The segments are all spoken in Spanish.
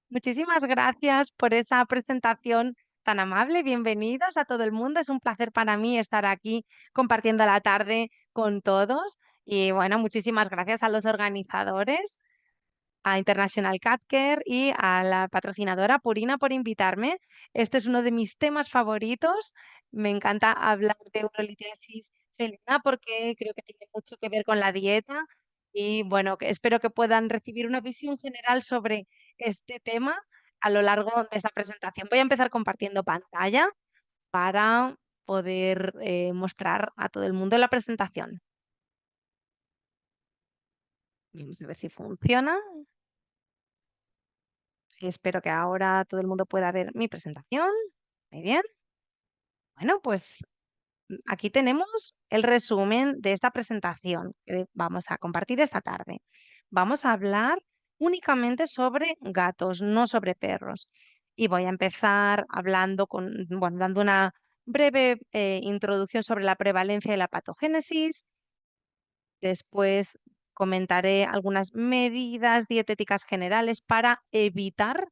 Muchísimas gracias por esa presentación tan amable. Bienvenidos a todo el mundo. Es un placer para mí estar aquí compartiendo la tarde con todos. Y bueno, muchísimas gracias a los organizadores, a International Cat Care y a la patrocinadora Purina por invitarme. Este es uno de mis temas favoritos. Me encanta hablar de urolitiasis felina porque creo que tiene mucho que ver con la dieta y bueno, que espero que puedan recibir una visión general sobre este tema a lo largo de esta presentación. Voy a empezar compartiendo pantalla para poder mostrar a todo el mundo la presentación. Vamos a ver si funciona. Espero que ahora todo el mundo pueda ver mi presentación. Muy bien. Bueno, pues aquí tenemos el resumen de esta presentación que vamos a compartir esta tarde. Vamos a hablar únicamente sobre gatos, no sobre perros. Y voy a empezar hablando bueno, dando una breve introducción sobre la prevalencia y la patogénesis. Después comentaré algunas medidas dietéticas generales para evitar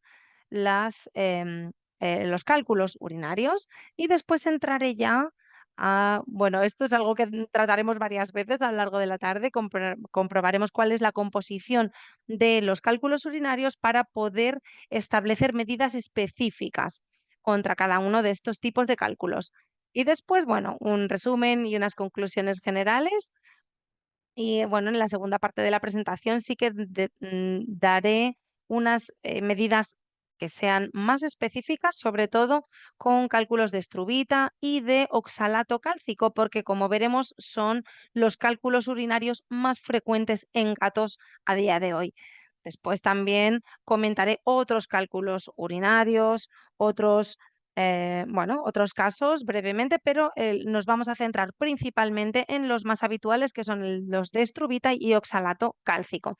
los cálculos urinarios y después entraré ya bueno, esto es algo que trataremos varias veces a lo largo de la tarde, comprobaremos cuál es la composición de los cálculos urinarios para poder establecer medidas específicas contra cada uno de estos tipos de cálculos. Y después, bueno, un resumen y unas conclusiones generales y bueno, en la segunda parte de la presentación sí que daré unas medidas que sean más específicas, sobre todo con cálculos de estruvita y de oxalato cálcico, porque como veremos son los cálculos urinarios más frecuentes en gatos a día de hoy. Después también comentaré otros cálculos urinarios, bueno, otros casos brevemente, pero nos vamos a centrar principalmente en los más habituales, que son los de estruvita y oxalato cálcico.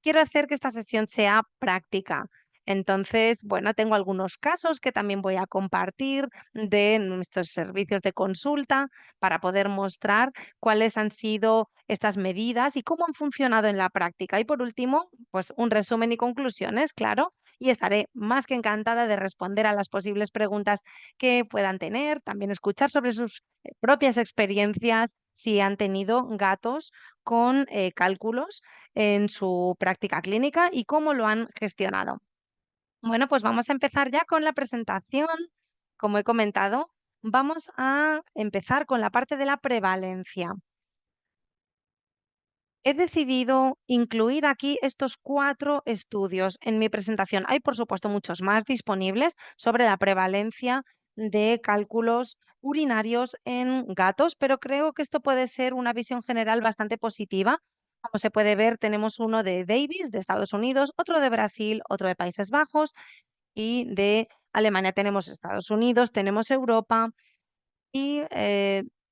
Quiero hacer que esta sesión sea práctica. Entonces, bueno, tengo algunos casos que también voy a compartir de nuestros servicios de consulta para poder mostrar cuáles han sido estas medidas y cómo han funcionado en la práctica. Y por último, pues un resumen y conclusiones, claro, y estaré más que encantada de responder a las posibles preguntas que puedan tener, también escuchar sobre sus propias experiencias, si han tenido gatos con cálculos en su práctica clínica y cómo lo han gestionado. Bueno, pues vamos a empezar ya con la presentación. Como he comentado, vamos a empezar con la parte de la prevalencia. He decidido incluir aquí estos 4 estudios en mi presentación. Hay, por supuesto, muchos más disponibles sobre la prevalencia de cálculos urinarios en gatos, pero creo que esto puede ser una visión general bastante positiva. Como se puede ver, tenemos uno de Davis, de Estados Unidos, otro de Brasil, otro de Países Bajos y de Alemania. Tenemos Estados Unidos, tenemos Europa y,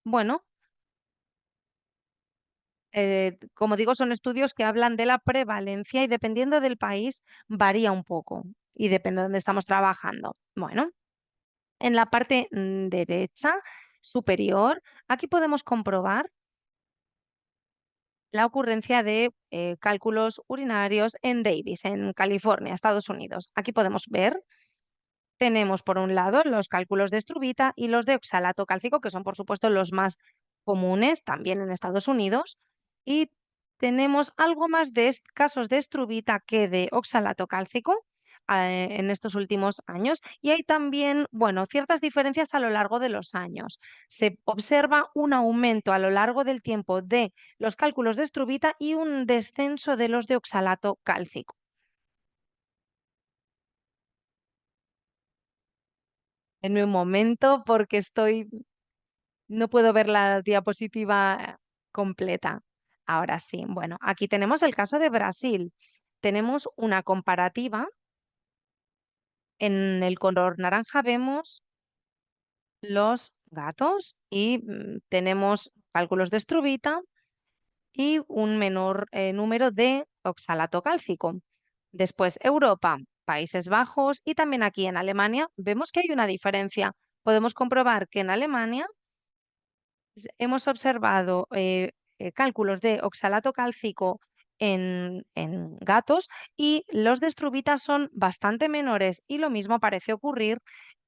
bueno, como digo, son estudios que hablan de la prevalencia y dependiendo del país varía un poco y depende de dónde estamos trabajando. Bueno, en la parte derecha superior, aquí podemos comprobar la ocurrencia de cálculos urinarios en Davis, en California, Estados Unidos. Aquí podemos ver, tenemos por un lado los cálculos de estruvita y los de oxalato cálcico, que son por supuesto los más comunes también en Estados Unidos y tenemos algo más de casos de estrubita que de oxalato cálcico en estos últimos años y hay también, bueno, ciertas diferencias a lo largo de los años. Se observa un aumento a lo largo del tiempo de los cálculos de estrubita y un descenso de los de oxalato cálcico. En un momento porque no puedo ver la diapositiva completa. Ahora sí. Bueno, aquí tenemos el caso de Brasil. Tenemos una comparativa. En el color naranja vemos los gatos y tenemos cálculos de estrubita y un menor número de oxalato cálcico. Después Europa, Países Bajos y también aquí en Alemania vemos que hay una diferencia. Podemos comprobar que en Alemania hemos observado cálculos de oxalato cálcico en gatos y los de estrubita son bastante menores y lo mismo parece ocurrir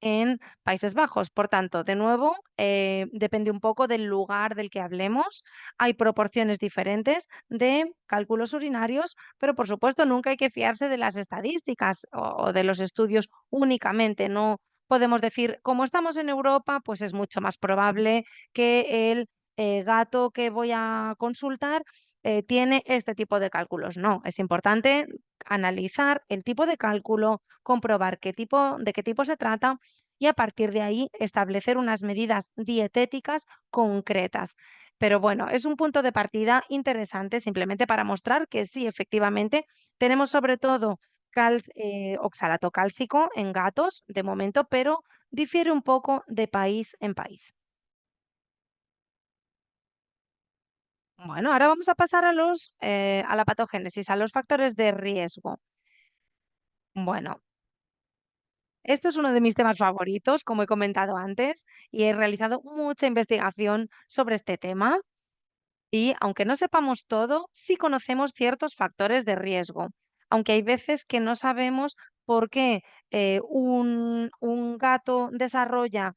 en Países Bajos. Por tanto, de nuevo, depende un poco del lugar del que hablemos. Hay proporciones diferentes de cálculos urinarios, pero por supuesto nunca hay que fiarse de las estadísticas o de los estudios únicamente. No podemos decir, como estamos en Europa, pues es mucho más probable que el gato que voy a consultar tiene este tipo de cálculos. No, es importante analizar el tipo de cálculo, comprobar de qué tipo se trata y a partir de ahí establecer unas medidas dietéticas concretas. Pero bueno, es un punto de partida interesante simplemente para mostrar que sí, efectivamente, tenemos sobre todo oxalato cálcico en gatos de momento, pero difiere un poco de país en país. Bueno, ahora vamos a pasar a la patogénesis, a los factores de riesgo. Bueno, esto es uno de mis temas favoritos, como he comentado antes, y he realizado mucha investigación sobre este tema. Y aunque no sepamos todo, sí conocemos ciertos factores de riesgo, aunque hay veces que no sabemos por qué un gato desarrolla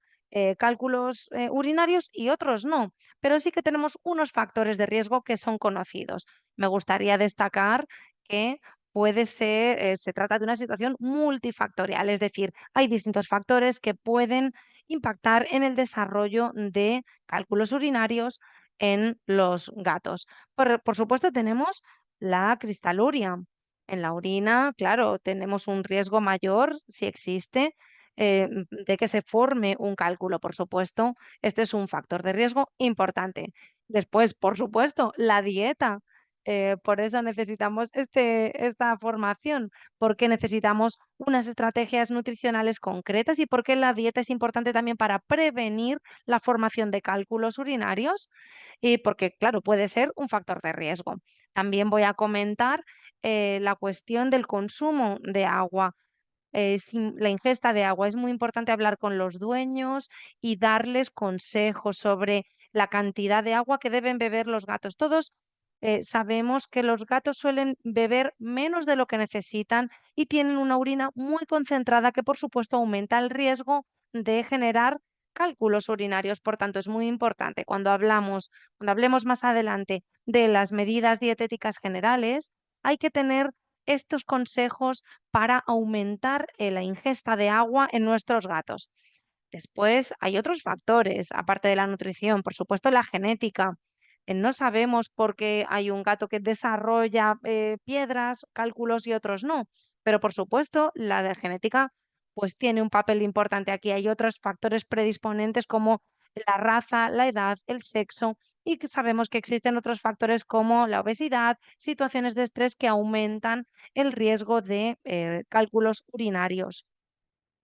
cálculos urinarios y otros no, pero sí que tenemos unos factores de riesgo que son conocidos. Me gustaría destacar que se trata de una situación multifactorial, es decir, hay distintos factores que pueden impactar en el desarrollo de cálculos urinarios en los gatos. Por supuesto, tenemos la cristaluria. En la orina, claro, tenemos un riesgo mayor, si existe, de que se forme un cálculo, por supuesto. Este es un factor de riesgo importante. Después, por supuesto, la dieta. Por eso necesitamos esta formación, porque necesitamos unas estrategias nutricionales concretas y porque la dieta es importante también para prevenir la formación de cálculos urinarios y porque, claro, puede ser un factor de riesgo. También voy a comentar la cuestión del consumo de agua. La ingesta de agua. Es muy importante hablar con los dueños y darles consejos sobre la cantidad de agua que deben beber los gatos. Todos sabemos que los gatos suelen beber menos de lo que necesitan y tienen una orina muy concentrada que, por supuesto, aumenta el riesgo de generar cálculos urinarios. Por tanto, es muy importante cuando hablemos más adelante de las medidas dietéticas generales, hay que tener estos consejos para aumentar la ingesta de agua en nuestros gatos. Después hay otros factores, aparte de la nutrición, por supuesto la genética. No sabemos por qué hay un gato que desarrolla piedras, cálculos y otros no, pero por supuesto la de genética pues tiene un papel importante aquí. Hay otros factores predisponentes como la raza, la edad, el sexo y que sabemos que existen otros factores como la obesidad, situaciones de estrés que aumentan el riesgo de cálculos urinarios.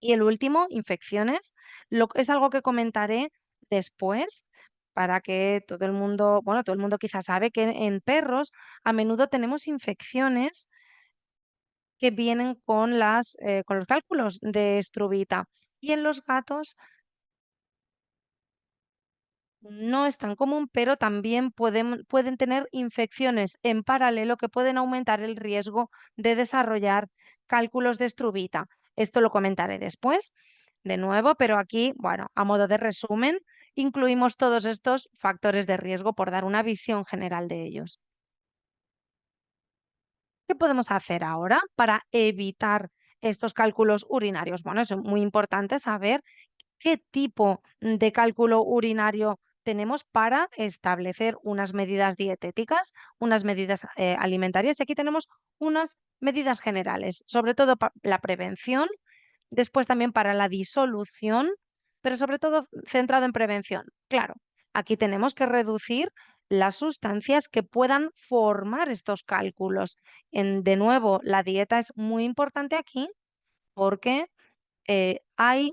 Y el último, infecciones, es algo que comentaré después para que todo el mundo, bueno, todo el mundo quizás sabe que en perros a menudo tenemos infecciones que vienen con los cálculos de estrubita. Y en los gatos no es tan común, pero también pueden tener infecciones en paralelo que pueden aumentar el riesgo de desarrollar cálculos de estrubita. Esto lo comentaré después, de nuevo, pero aquí, bueno, a modo de resumen, incluimos todos estos factores de riesgo por dar una visión general de ellos. ¿Qué podemos hacer ahora para evitar estos cálculos urinarios? Bueno, es muy importante saber qué tipo de cálculo urinario tenemos para establecer unas medidas dietéticas, unas medidas alimentarias. Y aquí tenemos unas medidas generales, sobre todo la prevención, después también para la disolución, pero sobre todo centrado en prevención. Claro, aquí tenemos que reducir las sustancias que puedan formar estos cálculos. De nuevo, la dieta es muy importante aquí porque hay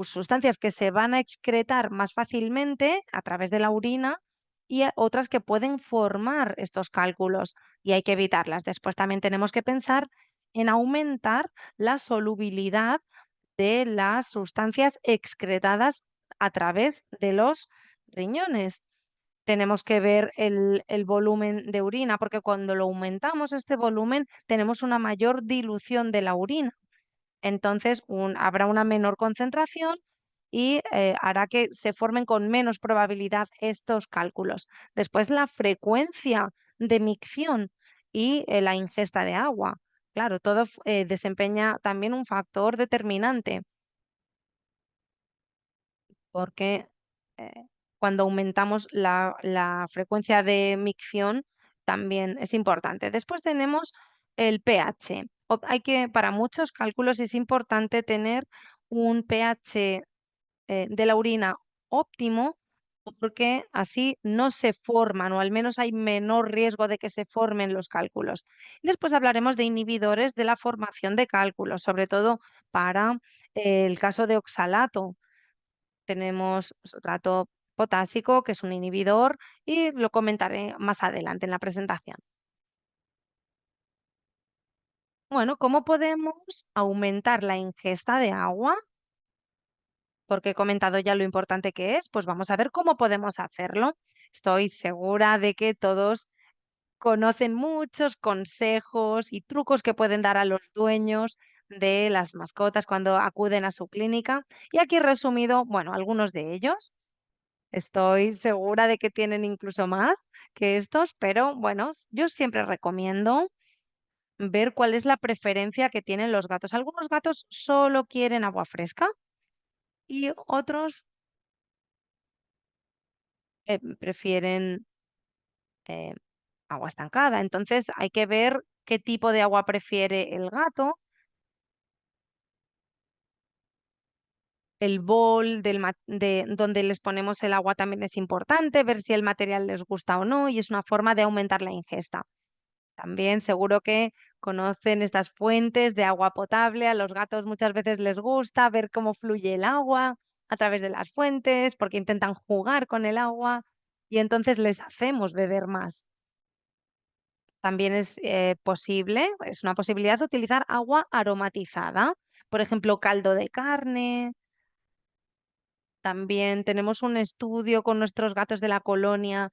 sustancias que se van a excretar más fácilmente a través de la orina y otras que pueden formar estos cálculos y hay que evitarlas. Después también tenemos que pensar en aumentar la solubilidad de las sustancias excretadas a través de los riñones. Tenemos que ver el volumen de orina, porque cuando lo aumentamos este volumen, tenemos una mayor dilución de la orina. Entonces, habrá una menor concentración y hará que se formen con menos probabilidad estos cálculos. Después, la frecuencia de micción y la ingesta de agua. Claro, todo desempeña también un factor determinante porque eh, cuando aumentamos la frecuencia de micción también es importante. Después tenemos el pH. Para muchos cálculos es importante tener un pH de la orina óptimo porque así no se forman o al menos hay menor riesgo de que se formen los cálculos. Y después hablaremos de inhibidores de la formación de cálculos, sobre todo para el caso de oxalato. Tenemos sotrato potásico, que es un inhibidor, y lo comentaré más adelante en la presentación. Bueno, ¿cómo podemos aumentar la ingesta de agua? Porque he comentado ya lo importante que es, pues vamos a ver cómo podemos hacerlo. Estoy segura de que todos conocen muchos consejos y trucos que pueden dar a los dueños de las mascotas cuando acuden a su clínica. Y aquí he resumido, bueno, algunos de ellos. Estoy segura de que tienen incluso más que estos, pero bueno, yo siempre recomiendo ver cuál es la preferencia que tienen los gatos. Algunos gatos solo quieren agua fresca y otros prefieren eh, agua estancada. Entonces hay que ver qué tipo de agua prefiere el gato. El bol de donde les ponemos el agua también es importante, ver si el material les gusta o no y es una forma de aumentar la ingesta. También seguro que conocen estas fuentes de agua potable. A los gatos muchas veces les gusta ver cómo fluye el agua a través de las fuentes, porque intentan jugar con el agua y entonces les hacemos beber más. También es posible, es una posibilidad utilizar agua aromatizada, por ejemplo, caldo de carne. También tenemos un estudio con nuestros gatos de la colonia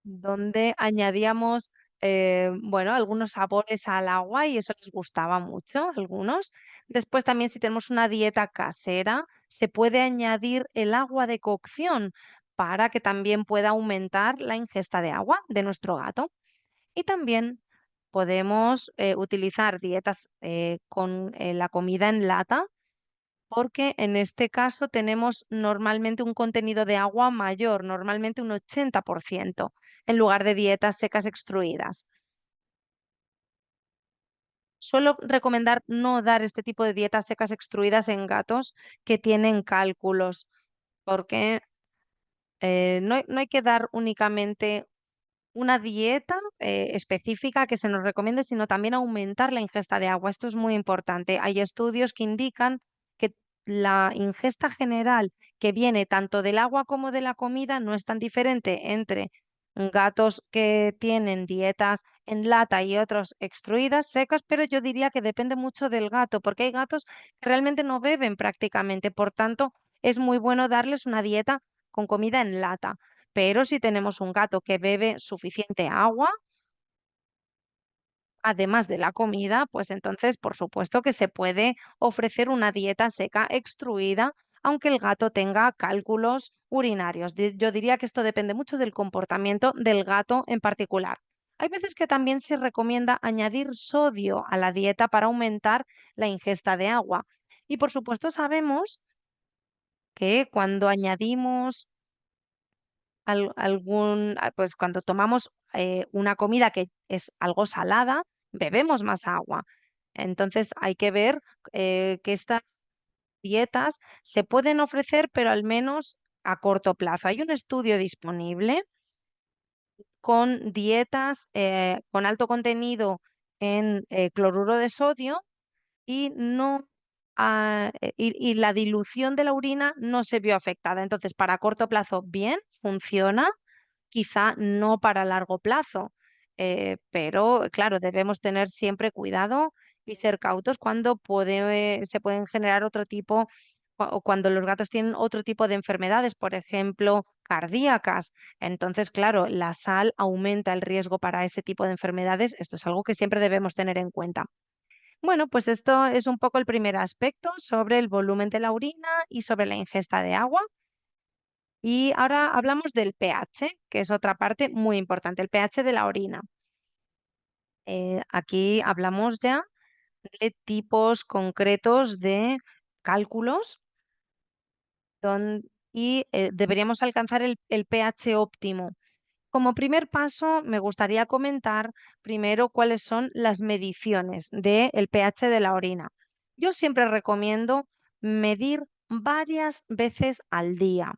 donde añadíamos, bueno, algunos sabores al agua y eso les gustaba mucho a algunos. Después también si tenemos una dieta casera, se puede añadir el agua de cocción para que también pueda aumentar la ingesta de agua de nuestro gato. Y también podemos utilizar dietas con la comida en lata porque en este caso tenemos normalmente un contenido de agua mayor, normalmente un 80%, en lugar de dietas secas extruidas. Suelo recomendar no dar este tipo de dietas secas extruidas en gatos que tienen cálculos, porque no hay que dar únicamente una dieta específica que se nos recomiende, sino también aumentar la ingesta de agua. Esto es muy importante. Hay estudios que indican que la ingesta general que viene tanto del agua como de la comida no es tan diferente entre gatos que tienen dietas en lata y otros extruidas, secas, pero yo diría que depende mucho del gato, porque hay gatos que realmente no beben prácticamente, por tanto, es muy bueno darles una dieta con comida en lata. Pero si tenemos un gato que bebe suficiente agua, además de la comida, pues entonces, por supuesto que se puede ofrecer una dieta seca extruida aunque el gato tenga cálculos urinarios. Yo diría que esto depende mucho del comportamiento del gato en particular. Hay veces que también se recomienda añadir sodio a la dieta para aumentar la ingesta de agua. Y por supuesto sabemos que cuando añadimos pues cuando tomamos una comida que es algo salada, bebemos más agua. Entonces hay que ver que estas dietas se pueden ofrecer, pero al menos a corto plazo. Hay un estudio disponible con dietas con alto contenido en cloruro de sodio y no y la dilución de la orina no se vio afectada. Entonces, para corto plazo, bien, funciona, quizá no para largo plazo, pero claro, debemos tener siempre cuidado y ser cautos cuando se pueden generar otro tipo o cuando los gatos tienen otro tipo de enfermedades, por ejemplo, cardíacas. Entonces, claro, la sal aumenta el riesgo para ese tipo de enfermedades. Esto es algo que siempre debemos tener en cuenta. Bueno, pues esto es un poco el primer aspecto sobre el volumen de la orina y sobre la ingesta de agua. Y ahora hablamos del pH, que es otra parte muy importante, el pH de la orina. Aquí hablamos ya de tipos concretos de cálculos y deberíamos alcanzar el pH óptimo. Como primer paso, me gustaría comentar primero cuáles son las mediciones del pH de la orina. Yo siempre recomiendo medir varias veces al día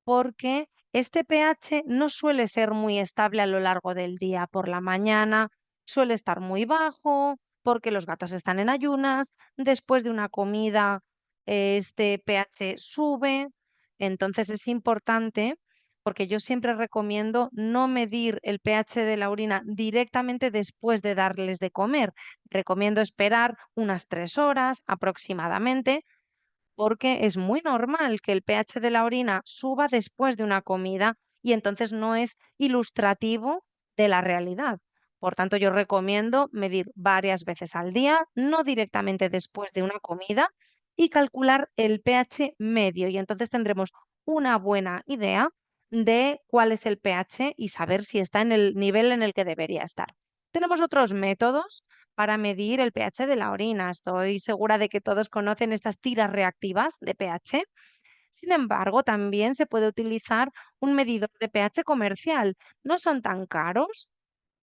porque este pH no suele ser muy estable a lo largo del día. Por la mañana suele estar muy bajo porque los gatos están en ayunas. Después de una comida, este pH sube. Entonces es importante porque yo siempre recomiendo no medir el pH de la orina directamente después de darles de comer. Recomiendo esperar unas 3 horas aproximadamente porque es muy normal que el pH de la orina suba después de una comida y entonces no es ilustrativo de la realidad. Por tanto, yo recomiendo medir varias veces al día, no directamente después de una comida, y calcular el pH medio. Y entonces tendremos una buena idea de cuál es el pH y saber si está en el nivel en el que debería estar. Tenemos otros métodos para medir el pH de la orina. Estoy segura de que todos conocen estas tiras reactivas de pH. Sin embargo, también se puede utilizar un medidor de pH comercial. No son tan caros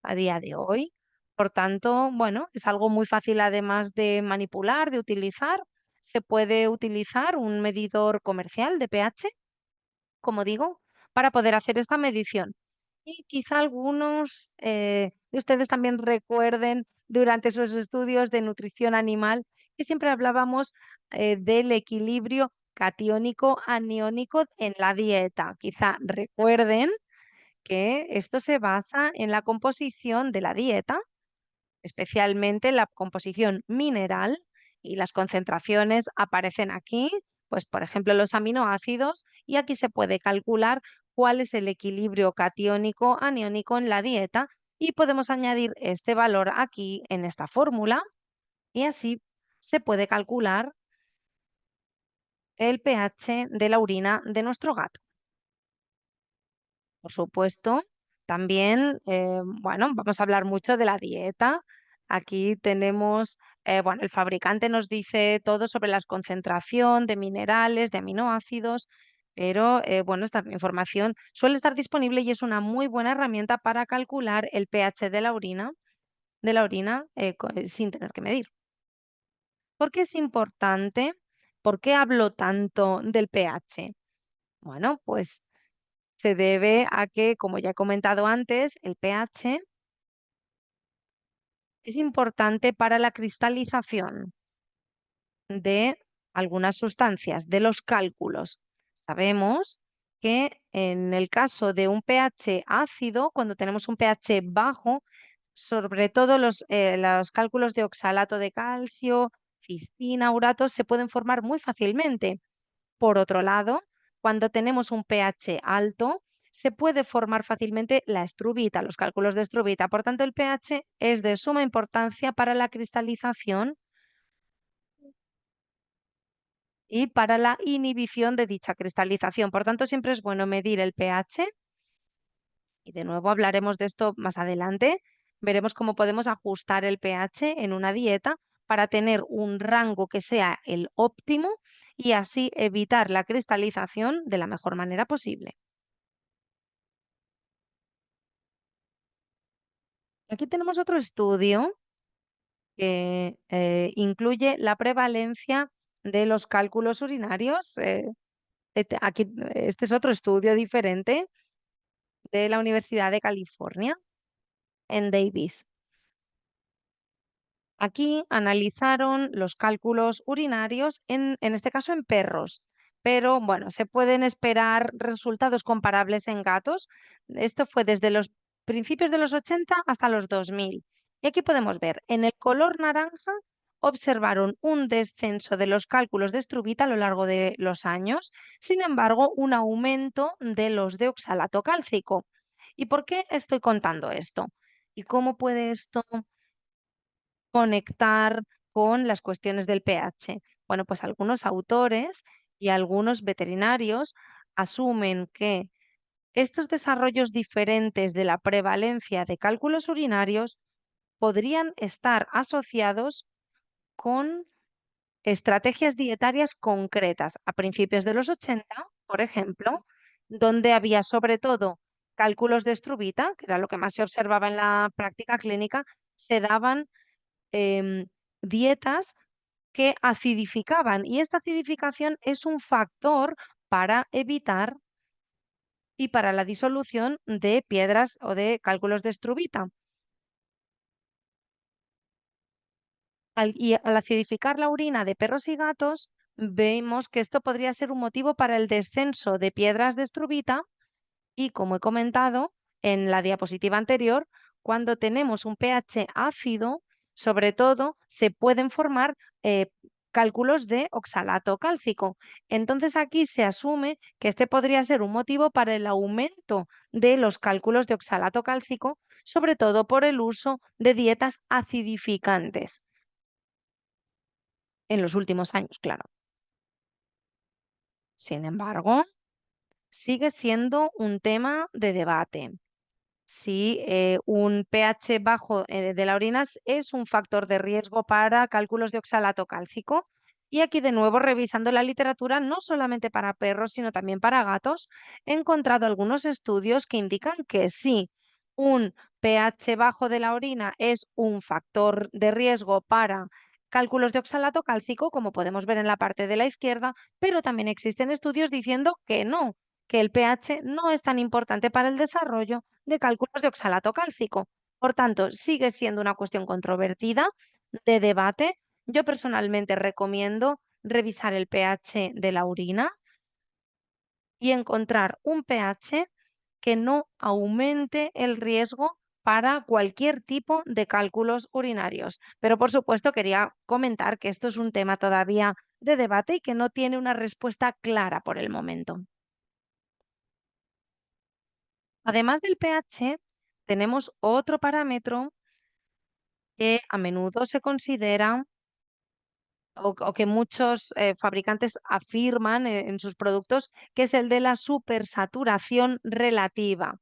a día de hoy. Por tanto, bueno, es algo muy fácil además de manipular, de utilizar. Se puede utilizar un medidor comercial de pH, como digo, para poder hacer esta medición. Y quizá algunos de ustedes también recuerden durante sus estudios de nutrición animal que siempre hablábamos del equilibrio catiónico aniónico en la dieta. Quizá recuerden que esto se basa en la composición de la dieta, especialmente la composición mineral, y las concentraciones aparecen aquí, pues por ejemplo los aminoácidos, y aquí se puede calcular cuál es el equilibrio catiónico aniónico en la dieta y podemos añadir este valor aquí en esta fórmula y así se puede calcular el pH de la orina de nuestro gato. Por supuesto, también, bueno, vamos a hablar mucho de la dieta. Aquí tenemos, bueno, el fabricante nos dice todo sobre la concentración de minerales, de aminoácidos, pero bueno, esta información suele estar disponible y es una muy buena herramienta para calcular el pH de la orina sin tener que medir. ¿Por qué es importante? ¿Por qué hablo tanto del pH? Bueno, pues se debe a que, como ya he comentado antes, el pH es importante para la cristalización de algunas sustancias, de los cálculos. Sabemos que en el caso de un pH ácido, cuando tenemos un pH bajo, sobre todo los cálculos de oxalato de calcio, cistina, urato, se pueden formar muy fácilmente. Por otro lado, cuando tenemos un pH alto, se puede formar fácilmente la estrubita, los cálculos de estrubita. Por tanto, el pH es de suma importancia para la cristalización y para la inhibición de dicha cristalización. Por tanto, siempre es bueno medir el pH y de nuevo hablaremos de esto más adelante. Veremos cómo podemos ajustar el pH en una dieta para tener un rango que sea el óptimo y así evitar la cristalización de la mejor manera posible. Aquí tenemos otro estudio que incluye la prevalencia de los cálculos urinarios. Este es otro estudio diferente de la Universidad de California en Davis. Aquí analizaron los cálculos urinarios, en este caso en perros, pero bueno, se pueden esperar resultados comparables en gatos. Esto fue desde los principios de los 80 hasta los 2000. Y aquí podemos ver, en el color naranja observaron un descenso de los cálculos de estruvita a lo largo de los años, sin embargo, un aumento de los de oxalato cálcico. ¿Y por qué estoy contando esto? ¿Y cómo puede esto conectar con las cuestiones del pH? Bueno, pues algunos autores y algunos veterinarios asumen que estos desarrollos diferentes de la prevalencia de cálculos urinarios podrían estar asociados con estrategias dietarias concretas a principios de los 80, por ejemplo, donde había sobre todo cálculos de estruvita, que era lo que más se observaba en la práctica clínica, se daban em, dietas que acidificaban y esta acidificación es un factor para evitar y para la disolución de piedras o de cálculos de estruvita. Al acidificar la orina de perros y gatos, vemos que esto podría ser un motivo para el descenso de piedras de estruvita y, como he comentado en la diapositiva anterior, cuando tenemos un pH ácido, sobre todo, se pueden formar cálculos de oxalato cálcico. Entonces aquí se asume que este podría ser un motivo para el aumento de los cálculos de oxalato cálcico, sobre todo por el uso de dietas acidificantes en los últimos años, claro. Sin embargo, sigue siendo un tema de debate. Sí, un pH bajo de la orina es un factor de riesgo para cálculos de oxalato cálcico. Y aquí de nuevo, revisando la literatura, no solamente para perros, sino también para gatos, he encontrado algunos estudios que indican que sí, un pH bajo de la orina es un factor de riesgo para cálculos de oxalato cálcico, como podemos ver en la parte de la izquierda, pero también existen estudios diciendo que no, que el pH no es tan importante para el desarrollo de cálculos de oxalato cálcico. Por tanto, sigue siendo una cuestión controvertida, de debate. Yo personalmente recomiendo revisar el pH de la orina y encontrar un pH que no aumente el riesgo para cualquier tipo de cálculos urinarios. Pero por supuesto quería comentar que esto es un tema todavía de debate y que no tiene una respuesta clara por el momento. Además del pH, tenemos otro parámetro que a menudo se considera o que muchos fabricantes afirman en sus productos, que es el de la supersaturación relativa,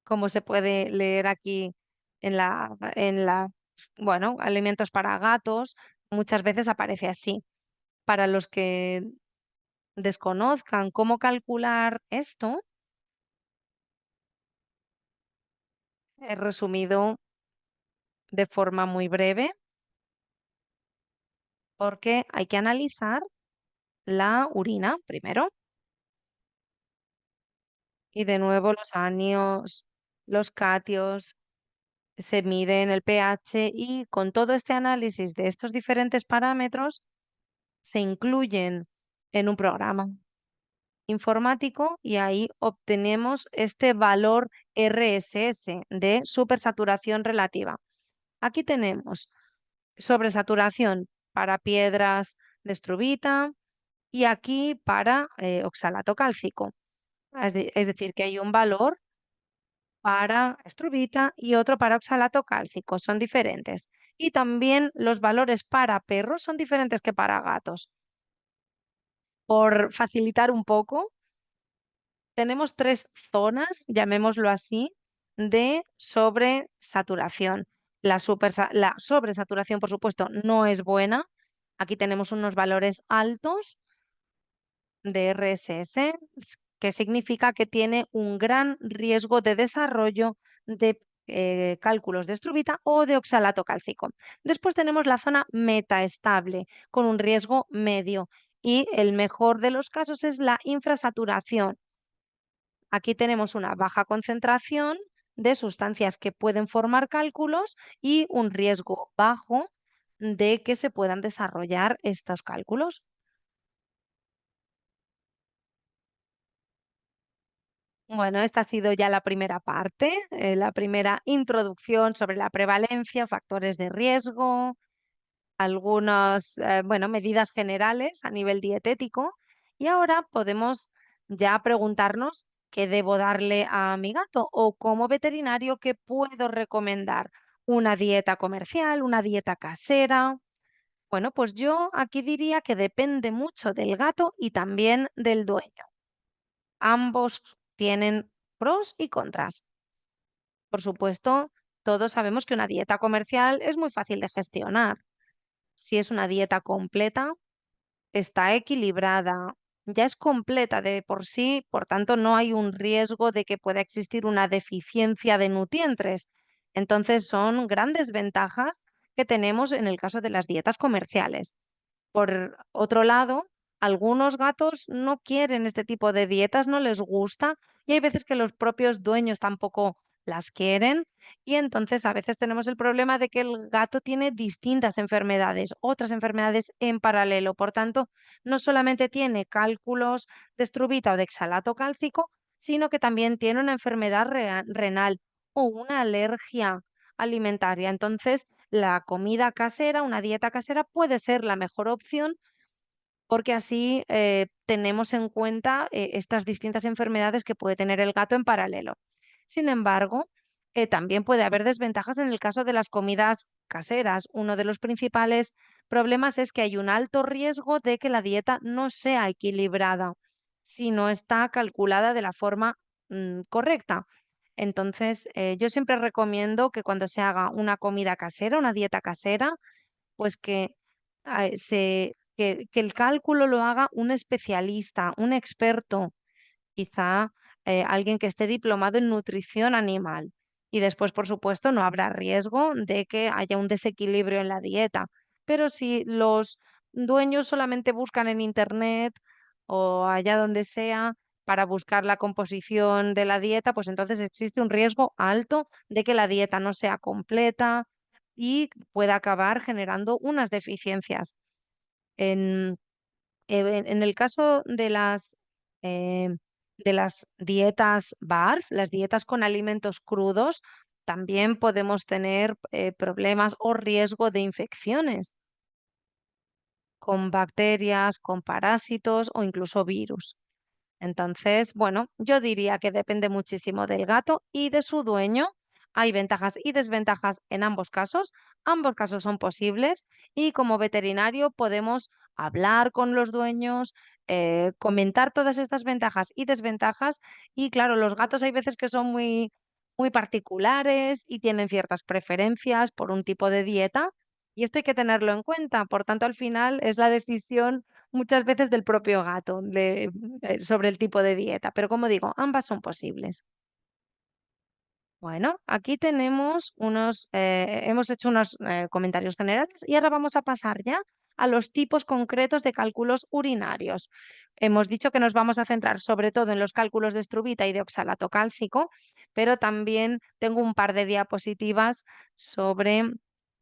como se puede leer aquí en la, bueno, alimentos para gatos, muchas veces aparece así. Para los que desconozcan cómo calcular esto, he resumido de forma muy breve, porque hay que analizar la orina primero y de nuevo los anios, los catios, se miden el pH y con todo este análisis de estos diferentes parámetros se incluyen en un programa informático y ahí obtenemos este valor RSS de supersaturación relativa. Aquí tenemos sobresaturación para piedras de estruvita y aquí para oxalato cálcico. Es decir, que hay un valor para estruvita y otro para oxalato cálcico, son diferentes. Y también los valores para perros son diferentes que para gatos. Por facilitar un poco, tenemos 3 zonas, llamémoslo así, de sobresaturación. La sobresaturación, por supuesto, no es buena. Aquí tenemos unos valores altos de RSS, que significa que tiene un gran riesgo de desarrollo de cálculos de estruvita o de oxalato cálcico. Después tenemos la zona metaestable, con un riesgo medio. Y el mejor de los casos es la infrasaturación. Aquí tenemos una baja concentración de sustancias que pueden formar cálculos y un riesgo bajo de que se puedan desarrollar estos cálculos. Bueno, esta ha sido ya la primera parte, la primera introducción sobre la prevalencia, factores de riesgo, algunas, bueno, medidas generales a nivel dietético. Y ahora podemos ya preguntarnos qué debo darle a mi gato o como veterinario qué puedo recomendar. ¿Una dieta comercial, una dieta casera? Bueno, pues yo aquí diría que depende mucho del gato y también del dueño. Ambos tienen pros y contras. Por supuesto, todos sabemos que una dieta comercial es muy fácil de gestionar. Si es una dieta completa, está equilibrada, ya es completa de por sí, por tanto no hay un riesgo de que pueda existir una deficiencia de nutrientes. Entonces son grandes ventajas que tenemos en el caso de las dietas comerciales. Por otro lado, algunos gatos no quieren este tipo de dietas, no les gusta y hay veces que los propios dueños tampoco las quieren y entonces a veces tenemos el problema de que el gato tiene distintas enfermedades, otras enfermedades en paralelo. Por tanto, no solamente tiene cálculos de estruvita o de oxalato cálcico, sino que también tiene una enfermedad renal o una alergia alimentaria. Entonces, la comida casera, una dieta casera puede ser la mejor opción porque así tenemos en cuenta estas distintas enfermedades que puede tener el gato en paralelo. Sin embargo, también puede haber desventajas en el caso de las comidas caseras. Uno de los principales problemas es que hay un alto riesgo de que la dieta no sea equilibrada si no está calculada de la forma correcta. Entonces, yo siempre recomiendo que cuando se haga una comida casera, una dieta casera, pues que, que el cálculo lo haga un especialista, un experto, quizá alguien que esté diplomado en nutrición animal. Y después, por supuesto, no habrá riesgo de que haya un desequilibrio en la dieta. Pero si los dueños solamente buscan en internet o allá donde sea para buscar la composición de la dieta, pues entonces existe un riesgo alto de que la dieta no sea completa y pueda acabar generando unas deficiencias. En, en el caso eh, de las dietas BARF, las dietas con alimentos crudos, también podemos tener problemas o riesgo de infecciones con bacterias, con parásitos o incluso virus. Entonces, bueno, yo diría que depende muchísimo del gato y de su dueño. Hay ventajas y desventajas en ambos casos. Ambos casos son posibles y como veterinario podemos hablar con los dueños, comentar todas estas ventajas y desventajas. Y claro, los gatos hay veces que son muy particulares y tienen ciertas preferencias por un tipo de dieta y esto hay que tenerlo en cuenta. Por tanto, al final es la decisión muchas veces del propio gato, sobre el tipo de dieta, pero como digo, ambas son posibles. Bueno, aquí tenemos unos, hemos hecho unos comentarios generales y ahora vamos a pasar ya a los tipos concretos de cálculos urinarios. Hemos dicho que nos vamos a centrar sobre todo en los cálculos de estruvita y de oxalato cálcico, pero también tengo un par de diapositivas sobre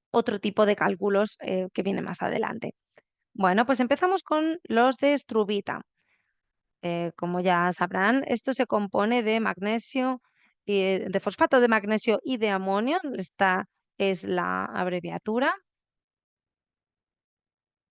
otro tipo de cálculos que viene más adelante. Bueno, pues empezamos con los de estruvita. Como ya sabrán, esto se compone de magnesio, de fosfato de magnesio y de amonio. Esta es la abreviatura.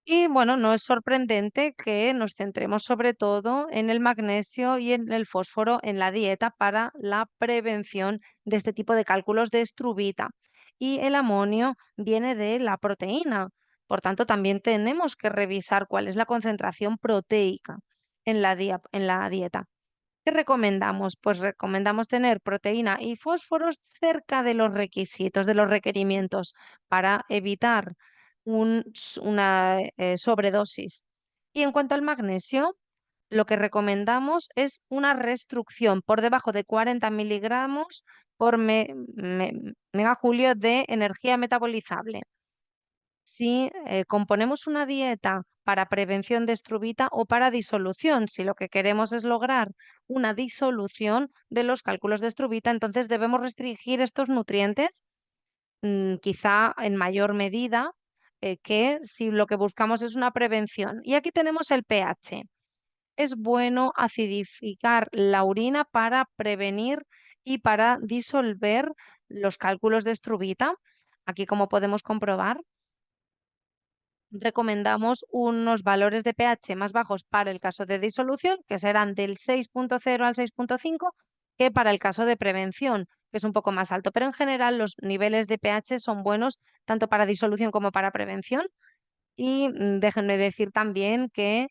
Y bueno, no es sorprendente que nos centremos sobre todo en el magnesio y en el fósforo en la dieta para la prevención de este tipo de cálculos de estruvita. Y el amonio viene de la proteína. Por tanto, también tenemos que revisar cuál es la concentración proteica en en la dieta. ¿Qué recomendamos? Pues recomendamos tener proteína y fósforos cerca de los requisitos, de los requerimientos, para evitar una sobredosis. Y en cuanto al magnesio, lo que recomendamos es una restricción por debajo de 40 miligramos por megajulio de energía metabolizable. Si componemos una dieta para prevención de estrubita o para disolución, si lo que queremos es lograr una disolución de los cálculos de estrubita, entonces debemos restringir estos nutrientes, quizá en mayor medida que si lo que buscamos es una prevención. Y aquí tenemos el pH. Es bueno acidificar la orina para prevenir y para disolver los cálculos de estrubita. Aquí, como podemos comprobar, recomendamos unos valores de pH más bajos para el caso de disolución, que serán del 6,0 al 6,5, que para el caso de prevención, que es un poco más alto. Pero en general los niveles de pH son buenos tanto para disolución como para prevención. Y déjenme decir también que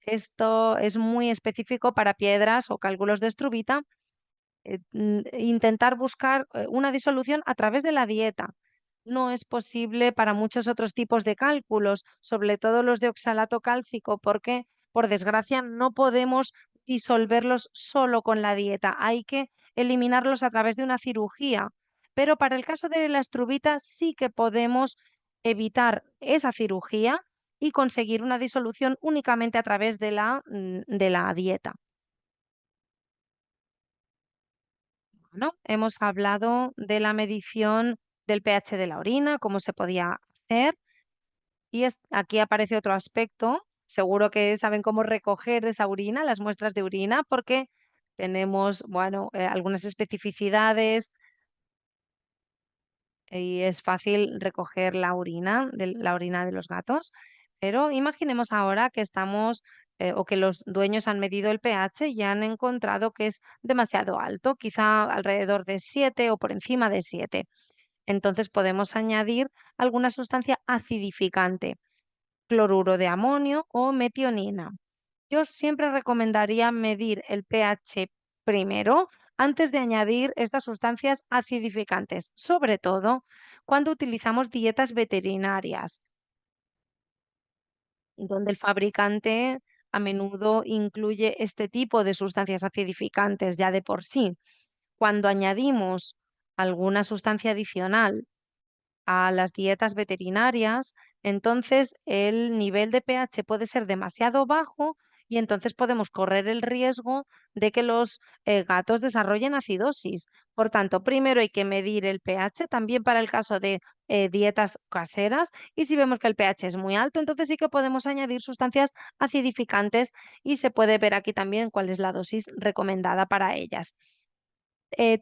esto es muy específico para piedras o cálculos de estrubita, intentar buscar una disolución a través de la dieta. No es posible para muchos otros tipos de cálculos, sobre todo los de oxalato cálcico, porque, por desgracia, no podemos disolverlos solo con la dieta. Hay que eliminarlos a través de una cirugía. Pero para el caso de la estrubita sí que podemos evitar esa cirugía y conseguir una disolución únicamente a través de de la dieta. ¿No? Hemos hablado de la medición del pH de la orina, cómo se podía hacer, y aquí aparece otro aspecto. Seguro que saben cómo recoger esa orina, las muestras de orina, porque tenemos, bueno, algunas especificidades y es fácil recoger la orina de los gatos. Pero imaginemos ahora que estamos o que los dueños han medido el pH y han encontrado que es demasiado alto, quizá alrededor de 7 o por encima de 7. Entonces podemos añadir alguna sustancia acidificante, cloruro de amonio o metionina. Yo siempre recomendaría medir el pH primero antes de añadir estas sustancias acidificantes, sobre todo cuando utilizamos dietas veterinarias, donde el fabricante a menudo incluye este tipo de sustancias acidificantes ya de por sí. Cuando añadimos alguna sustancia adicional a las dietas veterinarias, entonces el nivel de pH puede ser demasiado bajo y entonces podemos correr el riesgo de que los gatos desarrollen acidosis. Por tanto, primero hay que medir el pH también para el caso de dietas caseras y si vemos que el pH es muy alto, entonces sí que podemos añadir sustancias acidificantes y se puede ver aquí también cuál es la dosis recomendada para ellas.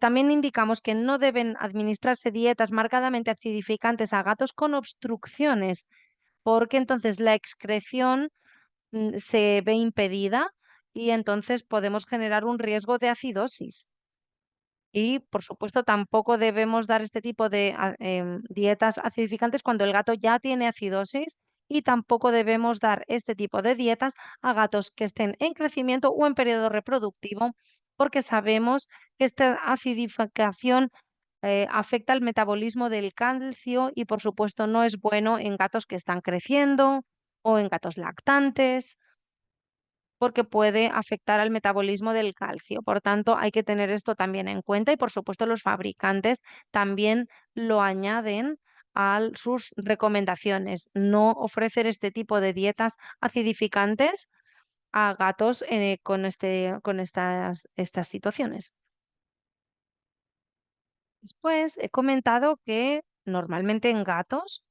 También indicamos que no deben administrarse dietas marcadamente acidificantes a gatos con obstrucciones, porque entonces la excreción se ve impedida y entonces podemos generar un riesgo de acidosis. Y, por supuesto, tampoco debemos dar este tipo de dietas acidificantes cuando el gato ya tiene acidosis y tampoco debemos dar este tipo de dietas a gatos que estén en crecimiento o en periodo reproductivo, porque sabemos que esta acidificación afecta al metabolismo del calcio y, por supuesto, no es bueno en gatos que están creciendo o en gatos lactantes porque puede afectar al metabolismo del calcio. Por tanto, hay que tener esto también en cuenta y, por supuesto, los fabricantes también lo añaden a sus recomendaciones. No ofrecer este tipo de dietas acidificantes a gatos con estas situaciones. Después, he comentado que normalmente en gatos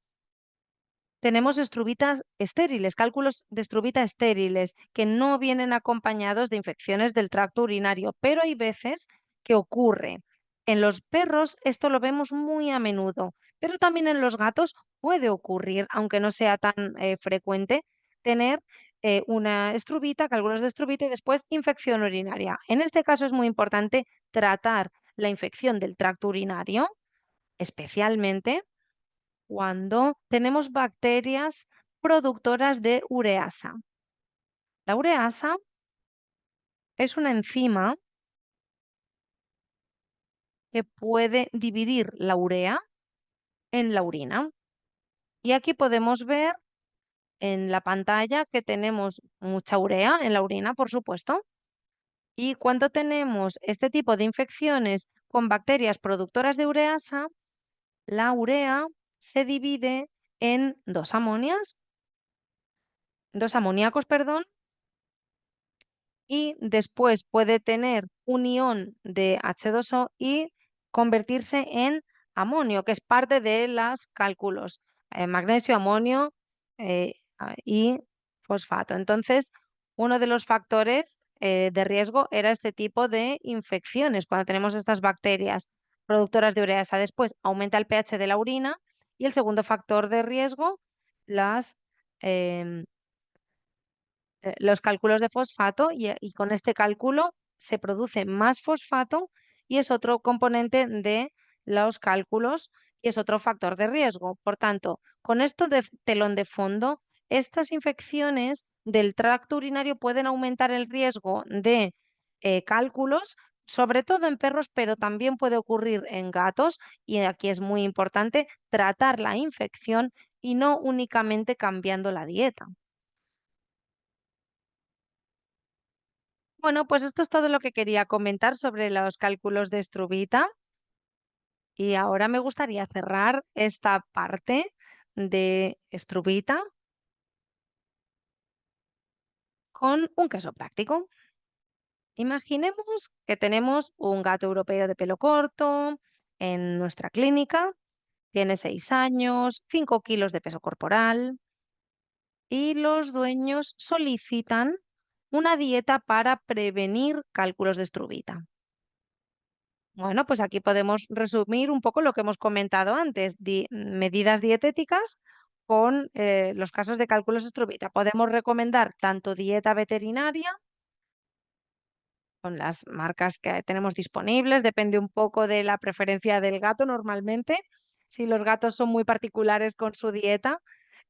tenemos estrubitas estériles, cálculos de estrubita estériles, que no vienen acompañados de infecciones del tracto urinario, pero hay veces que ocurre. En los perros esto lo vemos muy a menudo, pero también en los gatos puede ocurrir, aunque no sea tan frecuente, tener una estrubita, cálculos de estrubita y después infección urinaria. En este caso es muy importante tratar la infección del tracto urinario, especialmente cuando tenemos bacterias productoras de ureasa. La ureasa es una enzima que puede dividir la urea en la orina. Y aquí podemos ver en la pantalla que tenemos mucha urea en la orina, por supuesto. Y cuando tenemos este tipo de infecciones con bacterias productoras de ureasa, la urea se divide en dos amoníacos, perdón, y después puede tener un ion de H2O y convertirse en amonio, que es parte de los cálculos, magnesio, amonio y fosfato. Entonces, uno de los factores de riesgo era este tipo de infecciones, cuando tenemos estas bacterias productoras de ureasa. Después aumenta el pH de la orina y el segundo factor de riesgo, las em, los cálculos de fosfato y con este cálculo se produce más fosfato y es otro componente de los cálculos y es otro factor de riesgo. Por tanto, con esto de telón de fondo, estas infecciones del tracto urinario pueden aumentar el riesgo de cálculos, sobre todo en perros, pero también puede ocurrir en gatos y aquí es muy importante tratar la infección y no únicamente cambiando la dieta. Bueno, pues esto es todo lo que quería comentar sobre los cálculos de Struvita y ahora me gustaría cerrar esta parte de Struvita con un caso práctico. Imaginemos que tenemos un gato europeo de pelo corto en nuestra clínica, tiene 6 años, 5 kilos de peso corporal y los dueños solicitan una dieta para prevenir cálculos de Struvita. Bueno, pues aquí podemos resumir un poco lo que hemos comentado antes, medidas dietéticas con los casos de cálculos Struvita. Podemos recomendar tanto dieta veterinaria con las marcas que tenemos disponibles, depende un poco de la preferencia del gato normalmente. Si los gatos son muy particulares con su dieta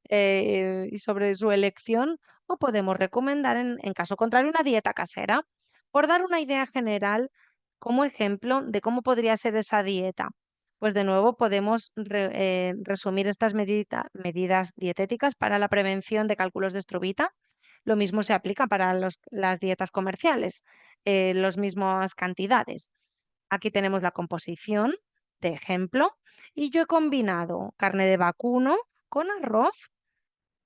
y sobre su elección, o podemos recomendar en caso contrario una dieta casera. Por dar una idea general como ejemplo de cómo podría ser esa dieta, pues de nuevo podemos resumir estas medidas dietéticas para la prevención de cálculos de Struvita. Lo mismo se aplica para las dietas comerciales, las mismas cantidades. Aquí tenemos la composición de ejemplo y yo he combinado carne de vacuno con arroz.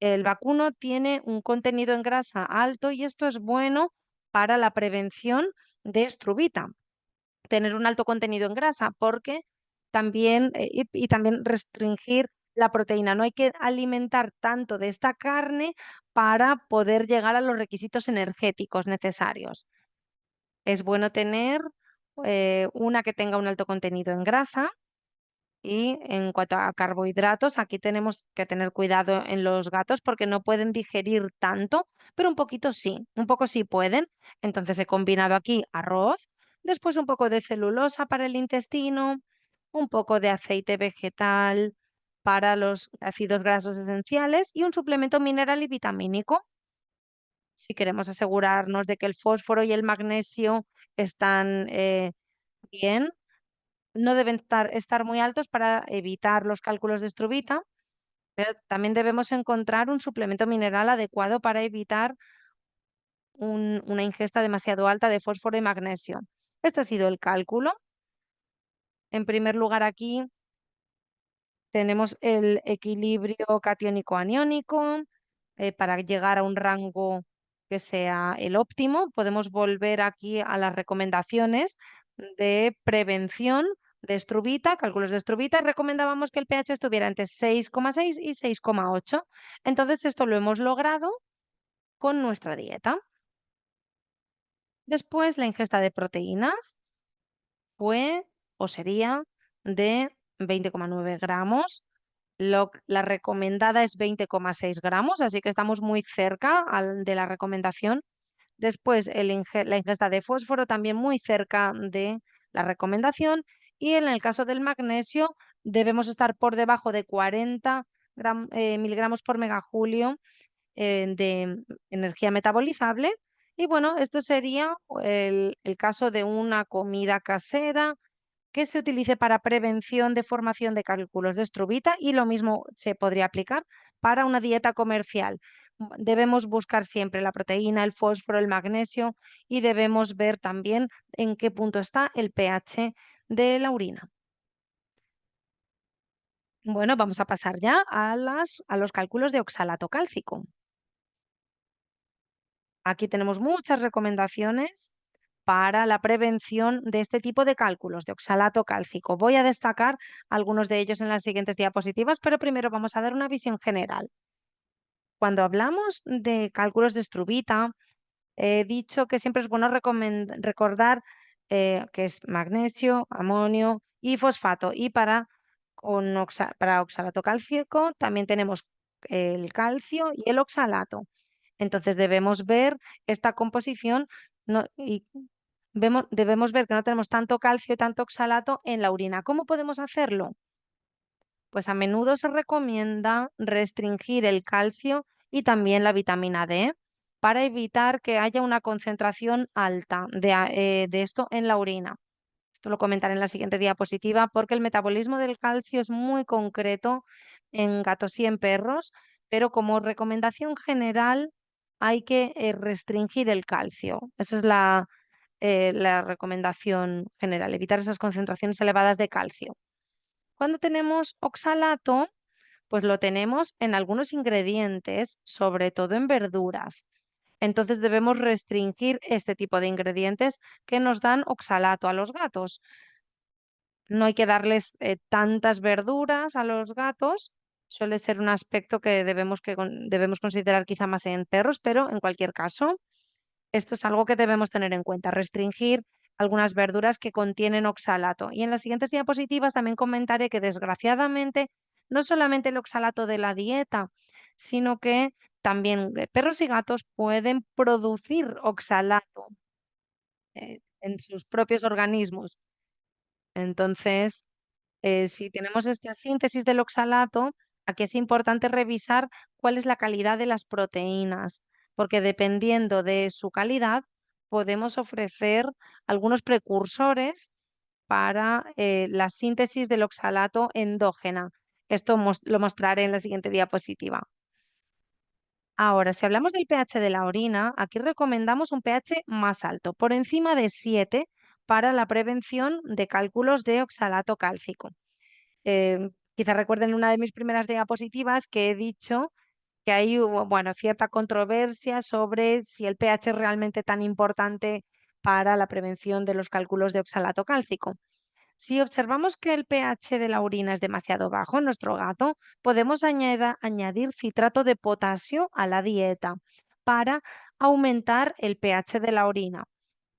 El vacuno tiene un contenido en grasa alto y esto es bueno para la prevención de Struvita, tener un alto contenido en grasa, porque también, y también restringir la proteína. No hay que alimentar tanto de esta carne para poder llegar a los requisitos energéticos necesarios. Es bueno tener una que tenga un alto contenido en grasa y en cuanto a carbohidratos, aquí tenemos que tener cuidado en los gatos porque no pueden digerir tanto, pero un poquito sí, un poco sí pueden. Entonces he combinado aquí arroz, después un poco de celulosa para el intestino, un poco de aceite vegetal para los ácidos grasos esenciales y un suplemento mineral y vitamínico. Si queremos asegurarnos de que el fósforo y el magnesio están bien, no deben estar muy altos para evitar los cálculos de Struvita, pero también debemos encontrar un suplemento mineral adecuado para evitar una ingesta demasiado alta de fósforo y magnesio. Este ha sido el cálculo. En primer lugar, aquí tenemos el equilibrio catiónico-aniónico para llegar a un rango que sea el óptimo. Podemos volver aquí a las recomendaciones de prevención de Struvita, cálculos de Struvita, y recomendábamos que el pH estuviera entre 6,6 y 6,8. Entonces, esto lo hemos logrado con nuestra dieta. Después, la ingesta de proteínas fue o sería de 20,9 gramos. La recomendada es 20,6 gramos, así que estamos muy cerca de la recomendación. Después, la ingesta de fósforo también muy cerca de la recomendación. Y en el caso del magnesio, debemos estar por debajo de 40 miligramos por megajulio de energía metabolizable. Y bueno, esto sería el caso de una comida casera que se utilice para prevención de formación de cálculos de estrubita y lo mismo se podría aplicar para una dieta comercial. Debemos buscar siempre la proteína, el fósforo, el magnesio y debemos ver también en qué punto está el pH de la orina. Bueno, vamos a pasar ya a los cálculos de oxalato cálcico. Aquí tenemos muchas recomendaciones para la prevención de este tipo de cálculos de oxalato cálcico. Voy a destacar algunos de ellos en las siguientes diapositivas, pero primero vamos a dar una visión general. Cuando hablamos de cálculos de estrubita, he dicho que siempre es bueno recordar que es magnesio, amonio y fosfato. Y para oxalato cálcico también tenemos el calcio y el oxalato. Entonces debemos ver esta composición y debemos ver que no tenemos tanto calcio y tanto oxalato en la orina. ¿Cómo podemos hacerlo? Pues a menudo se recomienda restringir el calcio y también la vitamina D para evitar que haya una concentración alta de esto en la orina. Esto lo comentaré en la siguiente diapositiva porque el metabolismo del calcio es muy concreto en gatos y en perros, pero como recomendación general hay que restringir el calcio. Esa es la recomendación general, evitar esas concentraciones elevadas de calcio. Cuando tenemos oxalato, pues lo tenemos en algunos ingredientes, sobre todo en verduras. Entonces debemos restringir este tipo de ingredientes que nos dan oxalato a los gatos. No hay que darles tantas verduras a los gatos. Suele ser un aspecto que debemos considerar quizá más en perros, pero en cualquier caso, esto es algo que debemos tener en cuenta, restringir algunas verduras que contienen oxalato. Y en las siguientes diapositivas también comentaré que desgraciadamente no solamente el oxalato de la dieta, sino que también perros y gatos pueden producir oxalato en sus propios organismos. Entonces, si tenemos esta síntesis del oxalato, aquí es importante revisar cuál es la calidad de las proteínas, porque dependiendo de su calidad, podemos ofrecer algunos precursores para la síntesis del oxalato endógena. Esto lo mostraré en la siguiente diapositiva. Ahora, si hablamos del pH de la orina, aquí recomendamos un pH más alto, por encima de 7, para la prevención de cálculos de oxalato cálcico. Quizá recuerden una de mis primeras diapositivas que he dicho que hay bueno, cierta controversia sobre si el pH es realmente tan importante para la prevención de los cálculos de oxalato cálcico. Si observamos que el pH de la orina es demasiado bajo en nuestro gato, podemos añadir citrato de potasio a la dieta para aumentar el pH de la orina.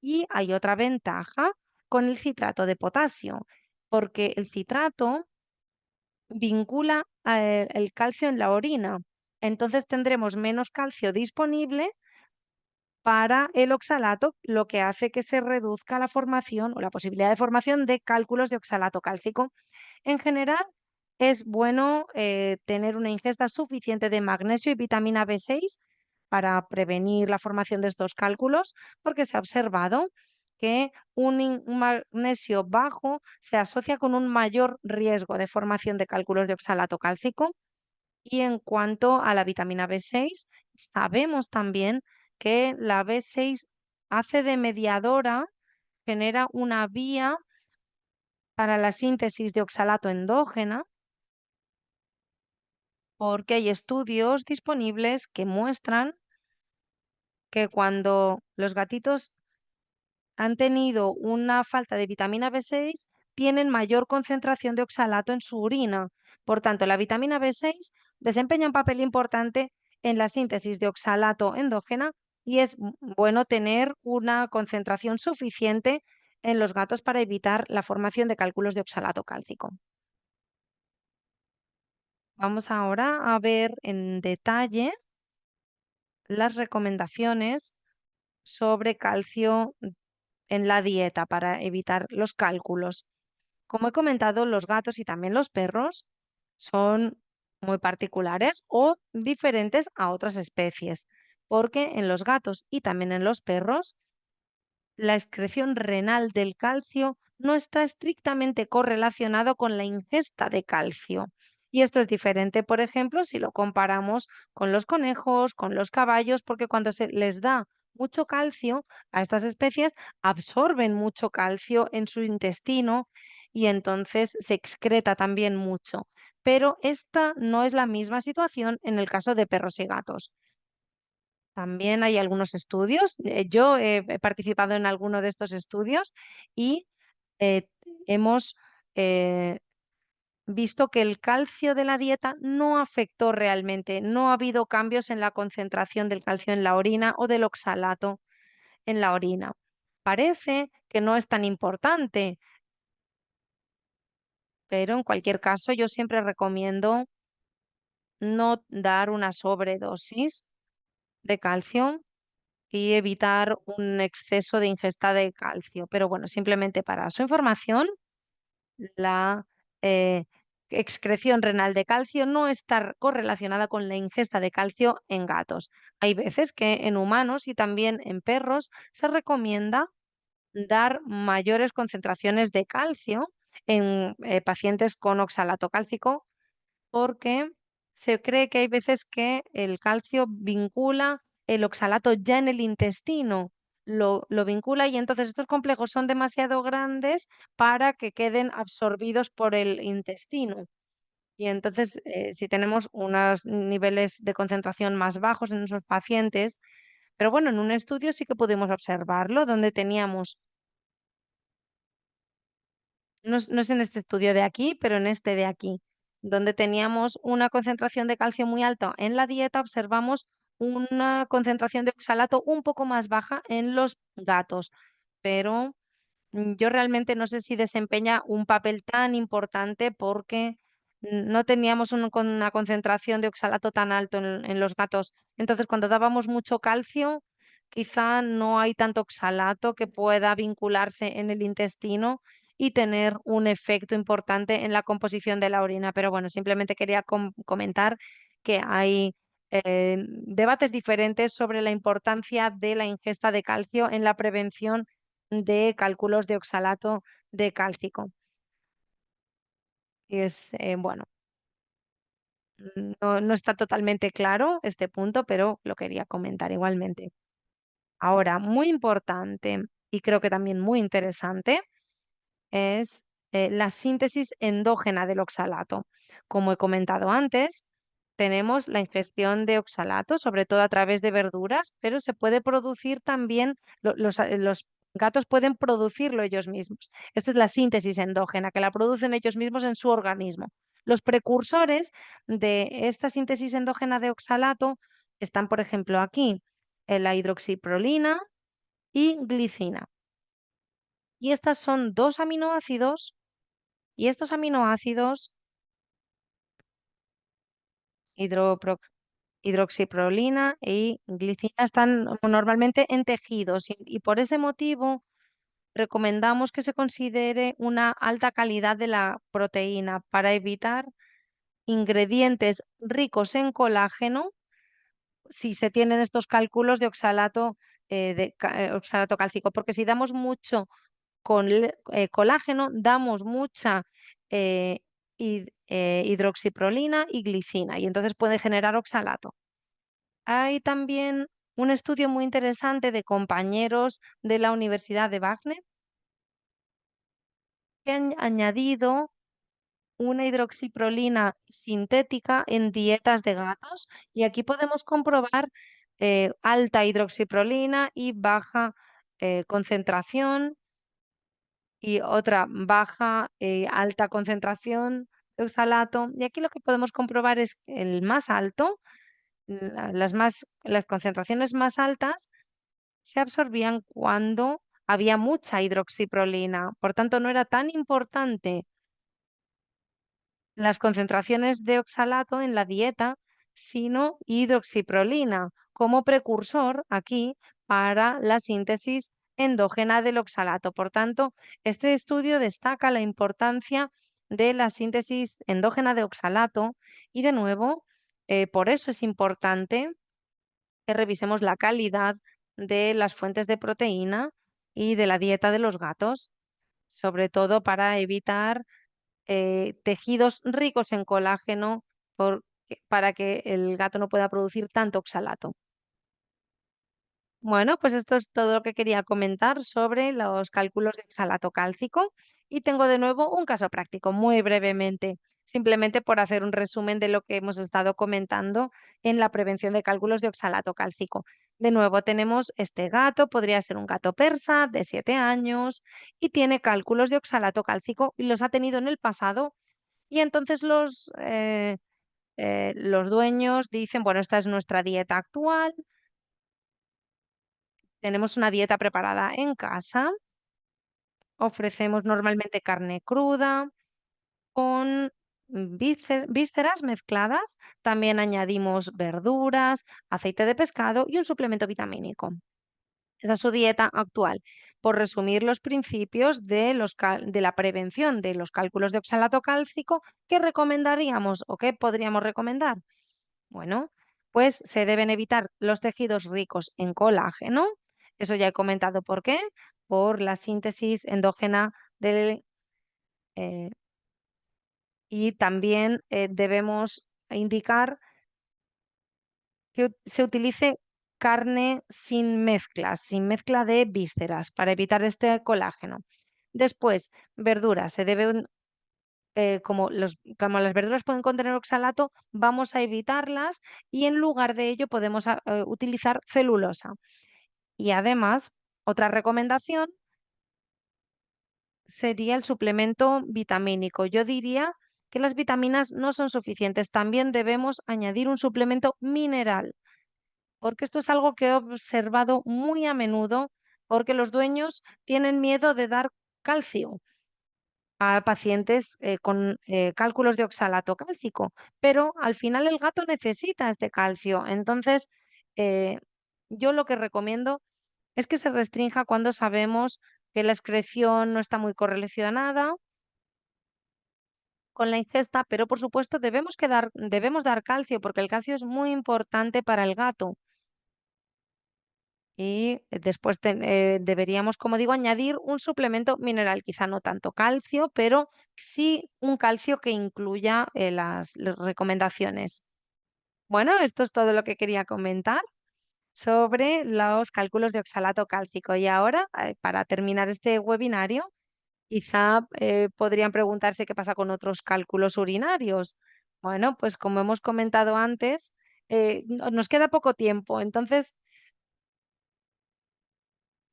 Y hay otra ventaja con el citrato de potasio, porque el citrato vincula el calcio en la orina. Entonces tendremos menos calcio disponible para el oxalato, lo que hace que se reduzca la formación o la posibilidad de formación de cálculos de oxalato cálcico. En general, es bueno tener una ingesta suficiente de magnesio y vitamina B6 para prevenir la formación de estos cálculos, porque se ha observado que un magnesio bajo se asocia con un mayor riesgo de formación de cálculos de oxalato cálcico. Y en cuanto a la vitamina B6, sabemos también que la B6 hace de mediadora, genera una vía para la síntesis de oxalato endógena, porque hay estudios disponibles que muestran que cuando los gatitos han tenido una falta de vitamina B6, tienen mayor concentración de oxalato en su orina. Por tanto, la vitamina B6 desempeña un papel importante en la síntesis de oxalato endógena y es bueno tener una concentración suficiente en los gatos para evitar la formación de cálculos de oxalato cálcico. Vamos ahora a ver en detalle las recomendaciones sobre calcio en la dieta para evitar los cálculos. Como he comentado, los gatos y también los perros son muy particulares o diferentes a otras especies, porque en los gatos y también en los perros la excreción renal del calcio no está estrictamente correlacionado con la ingesta de calcio. Y esto es diferente, por ejemplo, si lo comparamos con los conejos, con los caballos, porque cuando se les da mucho calcio a estas especies, absorben mucho calcio en su intestino y entonces se excreta también mucho. Pero esta no es la misma situación en el caso de perros y gatos. También hay algunos estudios. Yo he participado en alguno de estos estudios y eh, hemos eh, visto que el calcio de la dieta no afectó realmente, no ha habido cambios en la concentración del calcio en la orina o del oxalato en la orina. Parece que no es tan importante, pero en cualquier caso yo siempre recomiendo no dar una sobredosis de calcio y evitar un exceso de ingesta de calcio. Pero bueno, simplemente para su información, la eh, excreción renal de calcio no está correlacionada con la ingesta de calcio en gatos. Hay veces que en humanos y también en perros se recomienda dar mayores concentraciones de calcio en pacientes con oxalato cálcico porque se cree que hay veces que el calcio vincula el oxalato ya en el intestino, lo vincula y entonces estos complejos son demasiado grandes para que queden absorbidos por el intestino. Y entonces, si tenemos unos niveles de concentración más bajos en esos pacientes, pero bueno, en un estudio sí que pudimos observarlo, donde teníamos no es en este estudio de aquí, pero en este de aquí, donde teníamos una concentración de calcio muy alta en la dieta, observamos una concentración de oxalato un poco más baja en los gatos, pero yo realmente no sé si desempeña un papel tan importante porque no teníamos con una concentración de oxalato tan alto en los gatos. Entonces, cuando dábamos mucho calcio, quizá no hay tanto oxalato que pueda vincularse en el intestino y tener un efecto importante en la composición de la orina. Pero bueno, simplemente quería comentar que hay debates diferentes sobre la importancia de la ingesta de calcio en la prevención de cálculos de oxalato de cálcico. Y es, bueno, no está totalmente claro este punto, pero lo quería comentar igualmente. Ahora, muy importante y creo que también muy interesante es la síntesis endógena del oxalato. Como he comentado antes, tenemos la ingestión de oxalato, sobre todo a través de verduras, pero se puede producir también, los gatos pueden producirlo ellos mismos. Esta es la síntesis endógena, que la producen ellos mismos en su organismo. Los precursores de esta síntesis endógena de oxalato están, por ejemplo, aquí, la hidroxiprolina y glicina. Y estas son dos aminoácidos y estos aminoácidos, hidropro- hidroxiprolina y glicina, están normalmente en tejidos y por ese motivo recomendamos que se considere una alta calidad de la proteína para evitar ingredientes ricos en colágeno si se tienen estos cálculos de oxalato, oxalato cálcico, porque si damos mucho colágeno, damos mucha hidroxiprolina y glicina y entonces puede generar oxalato. Hay también un estudio muy interesante de compañeros de la Universidad de Wagner que han añadido una hidroxiprolina sintética en dietas de gatos y aquí podemos comprobar alta hidroxiprolina y baja concentración y otra baja, alta concentración de oxalato. Y aquí lo que podemos comprobar es que el más alto, las concentraciones más altas se absorbían cuando había mucha hidroxiprolina. Por tanto, no era tan importante las concentraciones de oxalato en la dieta, sino hidroxiprolina como precursor aquí para la síntesis endógena del oxalato. Por tanto, este estudio destaca la importancia de la síntesis endógena de oxalato y de nuevo, por eso es importante que revisemos la calidad de las fuentes de proteína y de la dieta de los gatos, sobre todo para evitar tejidos ricos en colágeno para que el gato no pueda producir tanto oxalato. Bueno, pues esto es todo lo que quería comentar sobre los cálculos de oxalato cálcico y tengo de nuevo un caso práctico, muy brevemente, simplemente por hacer un resumen de lo que hemos estado comentando en la prevención de cálculos de oxalato cálcico. De nuevo, tenemos este gato, podría ser un gato persa de 7 años y tiene cálculos de oxalato cálcico y los ha tenido en el pasado y entonces los dueños dicen, bueno, esta es nuestra dieta actual. Tenemos una dieta preparada en casa, ofrecemos normalmente carne cruda con vísceras mezcladas, también añadimos verduras, aceite de pescado y un suplemento vitamínico. Esa es su dieta actual. Por resumir los principios de la prevención de los cálculos de oxalato cálcico, ¿qué recomendaríamos o qué podríamos recomendar? Bueno, pues se deben evitar los tejidos ricos en colágeno. Eso ya he comentado por qué. Por la síntesis endógena del, eh, y también debemos indicar que se utilice carne sin mezcla de vísceras, para evitar este colágeno. Después, verduras. Se deben como las verduras pueden contener oxalato, vamos a evitarlas y en lugar de ello podemos utilizar celulosa. Y además, otra recomendación sería el suplemento vitamínico. Yo diría que las vitaminas no son suficientes, también debemos añadir un suplemento mineral, porque esto es algo que he observado muy a menudo, porque los dueños tienen miedo de dar calcio a pacientes con cálculos de oxalato cálcico, pero al final el gato necesita este calcio. Entonces, eh, yo lo que recomiendo es que se restrinja cuando sabemos que la excreción no está muy correlacionada con la ingesta, pero por supuesto debemos dar calcio porque el calcio es muy importante para el gato. Y después deberíamos, como digo, añadir un suplemento mineral, quizá no tanto calcio, pero sí un calcio que incluya las recomendaciones. Bueno, esto es todo lo que quería comentar sobre los cálculos de oxalato cálcico. Y ahora, para terminar este webinario, quizá podrían preguntarse qué pasa con otros cálculos urinarios. Bueno, pues como hemos comentado antes, nos queda poco tiempo, entonces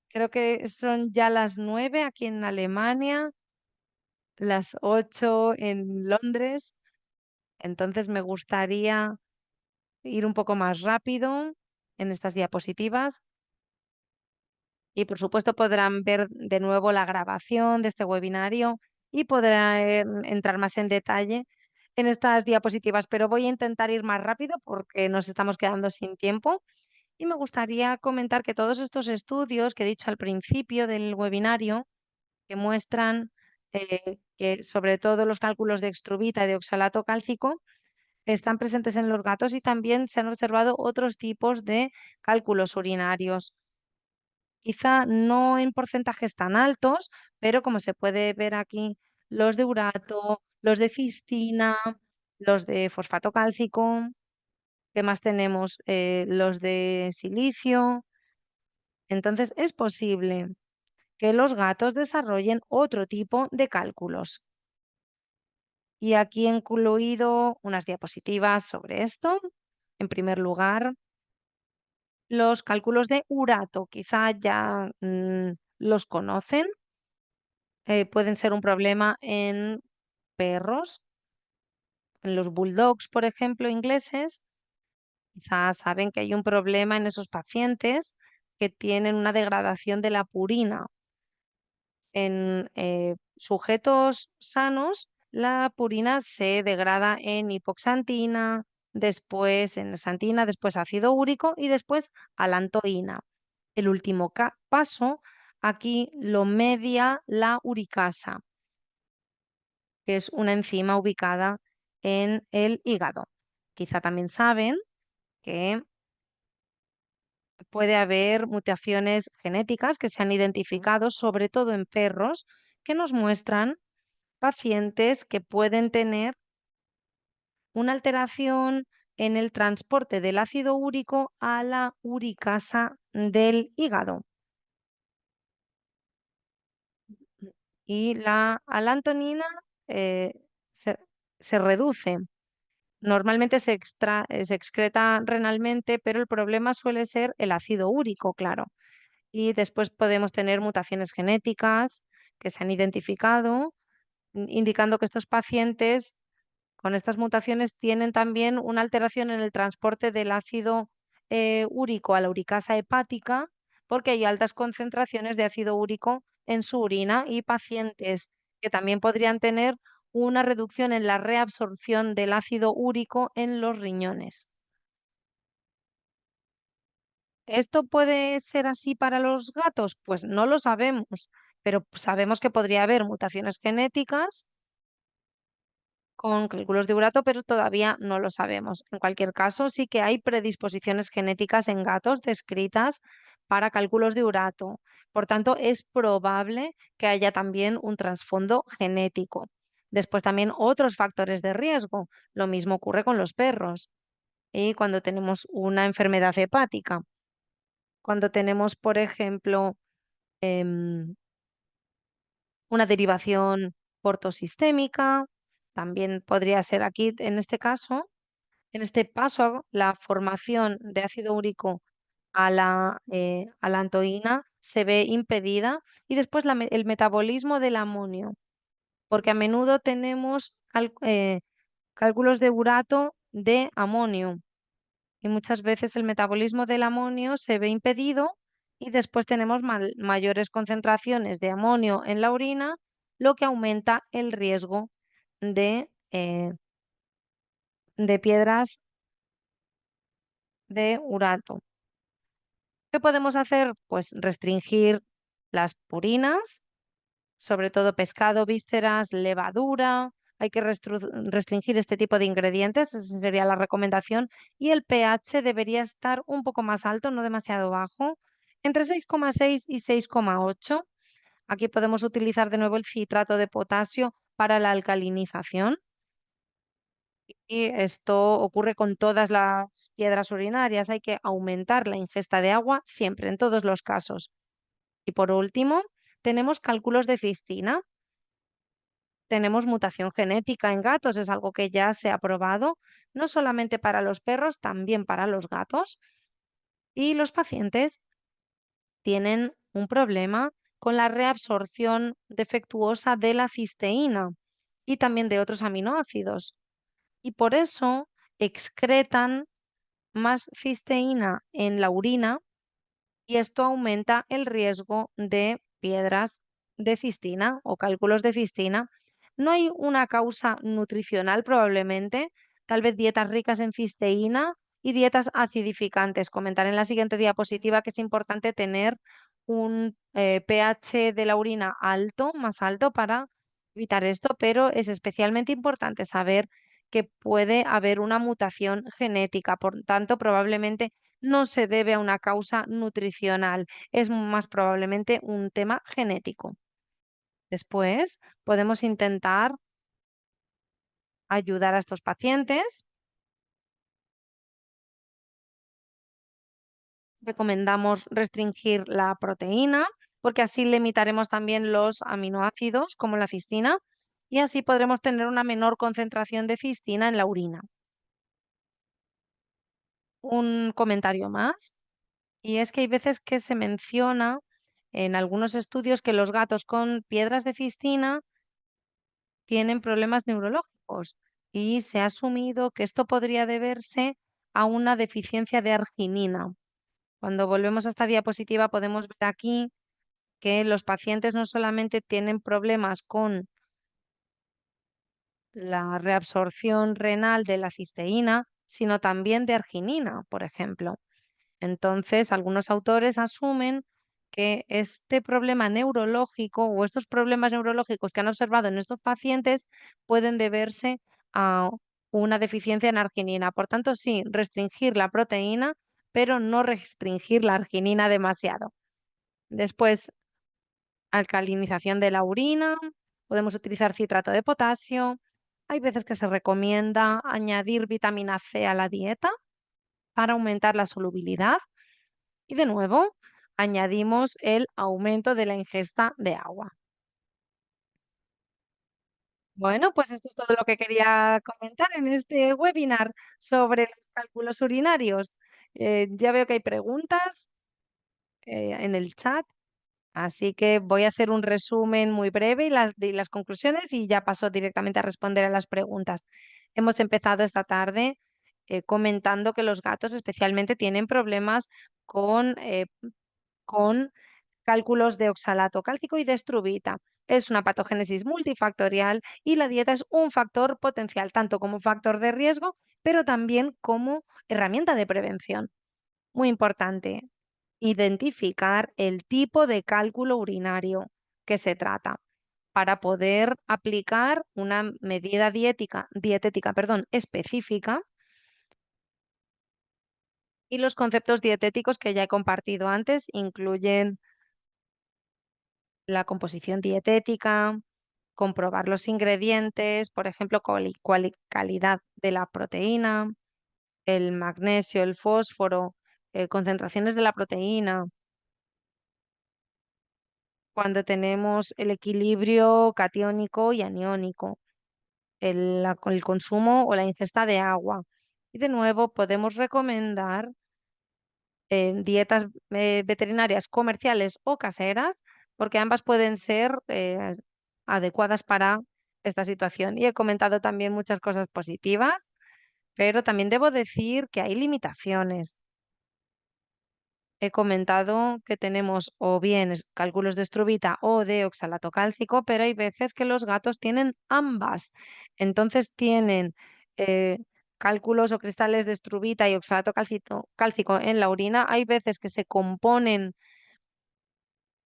creo que son ya las 9 aquí en Alemania, las 8 en Londres, entonces me gustaría ir un poco más rápido en estas diapositivas y, por supuesto, podrán ver de nuevo la grabación de este webinario y podrán entrar más en detalle en estas diapositivas, pero voy a intentar ir más rápido porque nos estamos quedando sin tiempo. Y me gustaría comentar que todos estos estudios que he dicho al principio del webinario que muestran que sobre todo los cálculos de extruvita y de oxalato cálcico están presentes en los gatos y también se han observado otros tipos de cálculos urinarios. Quizá no en porcentajes tan altos, pero como se puede ver aquí, los de urato, los de cistina, los de fosfato cálcico, ¿qué más tenemos? Los de silicio. Entonces es posible que los gatos desarrollen otro tipo de cálculos. Y aquí he incluido unas diapositivas sobre esto. En primer lugar, los cálculos de urato, quizá ya los conocen, pueden ser un problema en perros, en los bulldogs, por ejemplo, ingleses. Quizá saben que hay un problema en esos pacientes que tienen una degradación de la purina. En sujetos sanos, la purina se degrada en hipoxantina, después en xantina, después ácido úrico y después alantoína. El último paso aquí lo media la uricasa. que es una enzima ubicada en el hígado. Quizá también saben que puede haber mutaciones genéticas que se han identificado, sobre todo en perros, que nos muestran pacientes que pueden tener una alteración en el transporte del ácido úrico a la uricasa del hígado. Y la alantonina eh, se, se reduce. Normalmente se excreta renalmente, pero el problema suele ser el ácido úrico, claro. Y después podemos tener mutaciones genéticas que se han identificado, indicando que estos pacientes con estas mutaciones tienen también una alteración en el transporte del ácido úrico a la uricasa hepática, porque hay altas concentraciones de ácido úrico en su orina y pacientes que también podrían tener una reducción en la reabsorción del ácido úrico en los riñones. ¿Esto puede ser así para los gatos? Pues no lo sabemos, pero sabemos que podría haber mutaciones genéticas con cálculos de urato, pero todavía no lo sabemos. En cualquier caso, sí que hay predisposiciones genéticas en gatos descritas para cálculos de urato. Por tanto, es probable que haya también un trasfondo genético. Después también otros factores de riesgo. Lo mismo ocurre con los perros y cuando tenemos una enfermedad hepática. Cuando tenemos, por ejemplo, em, una derivación portosistémica, también podría ser aquí en este caso. En este paso, la formación de ácido úrico a la antoína se ve impedida y después el metabolismo del amonio, porque a menudo tenemos cálculos de urato de amonio y muchas veces el metabolismo del amonio se ve impedido y después tenemos mayores concentraciones de amonio en la orina, lo que aumenta el riesgo de piedras de urato. ¿Qué podemos hacer? Pues restringir las purinas, sobre todo pescado, vísceras, levadura. Hay que restringir este tipo de ingredientes, esa sería la recomendación. Y el pH debería estar un poco más alto, no demasiado bajo, entre 6,6 y 6,8. Aquí podemos utilizar de nuevo el citrato de potasio para la alcalinización. Y esto ocurre con todas las piedras urinarias. Hay que aumentar la ingesta de agua siempre, en todos los casos. Y por último, tenemos cálculos de cistina. Tenemos mutación genética en gatos, es algo que ya se ha probado, no solamente para los perros, también para los gatos. Y los pacientes tienen un problema con la reabsorción defectuosa de la cisteína y también de otros aminoácidos. Y por eso excretan más cisteína en la orina y esto aumenta el riesgo de piedras de cistina o cálculos de cistina. No hay una causa nutricional probablemente, tal vez dietas ricas en cisteína y dietas acidificantes. Comentar en la siguiente diapositiva que es importante tener un pH de la orina alto, más alto para evitar esto, pero es especialmente importante saber que puede haber una mutación genética, por tanto, probablemente no se debe a una causa nutricional, es más probablemente un tema genético. Después podemos intentar ayudar a estos pacientes. Recomendamos restringir la proteína porque así limitaremos también los aminoácidos como la cistina y así podremos tener una menor concentración de cistina en la orina. Un comentario más, y es que hay veces que se menciona en algunos estudios que los gatos con piedras de cistina tienen problemas neurológicos y se ha asumido que esto podría deberse a una deficiencia de arginina. Cuando volvemos a esta diapositiva podemos ver aquí que los pacientes no solamente tienen problemas con la reabsorción renal de la cisteína, sino también de arginina, por ejemplo. Entonces, algunos autores asumen que este problema neurológico o estos problemas neurológicos que han observado en estos pacientes pueden deberse a una deficiencia en arginina. Por tanto, sí, restringir la proteína, pero no restringir la arginina demasiado. Después, alcalinización de la orina, podemos utilizar citrato de potasio. Hay veces que se recomienda añadir vitamina C a la dieta para aumentar la solubilidad y de nuevo añadimos el aumento de la ingesta de agua. Bueno, pues esto es todo lo que quería comentar en este webinar sobre los cálculos urinarios. Ya veo que hay preguntas en el chat. Así que voy a hacer un resumen muy breve y las conclusiones y ya paso directamente a responder a las preguntas. Hemos empezado esta tarde comentando que los gatos especialmente tienen problemas con cálculos de oxalato cálcico y de estruvita. Es una patogénesis multifactorial y la dieta es un factor potencial, tanto como factor de riesgo, pero también como herramienta de prevención. Muy importante, identificar el tipo de cálculo urinario que se trata para poder aplicar una medida dietética, específica y los conceptos dietéticos que ya he compartido antes incluyen la composición dietética, comprobar los ingredientes, por ejemplo, calidad de la proteína, el magnesio, el fósforo, concentraciones de la proteína, cuando tenemos el equilibrio catiónico y aniónico, el consumo o la ingesta de agua. Y de nuevo podemos recomendar dietas veterinarias comerciales o caseras, porque ambas pueden ser adecuadas para esta situación. Y he comentado también muchas cosas positivas, pero también debo decir que hay limitaciones. He comentado que tenemos o bien cálculos de estruvita o de oxalato cálcico, pero hay veces que los gatos tienen ambas. Entonces tienen eh, cálculos o cristales de estruvita y oxalato cálcico en la orina. Hay veces que se componen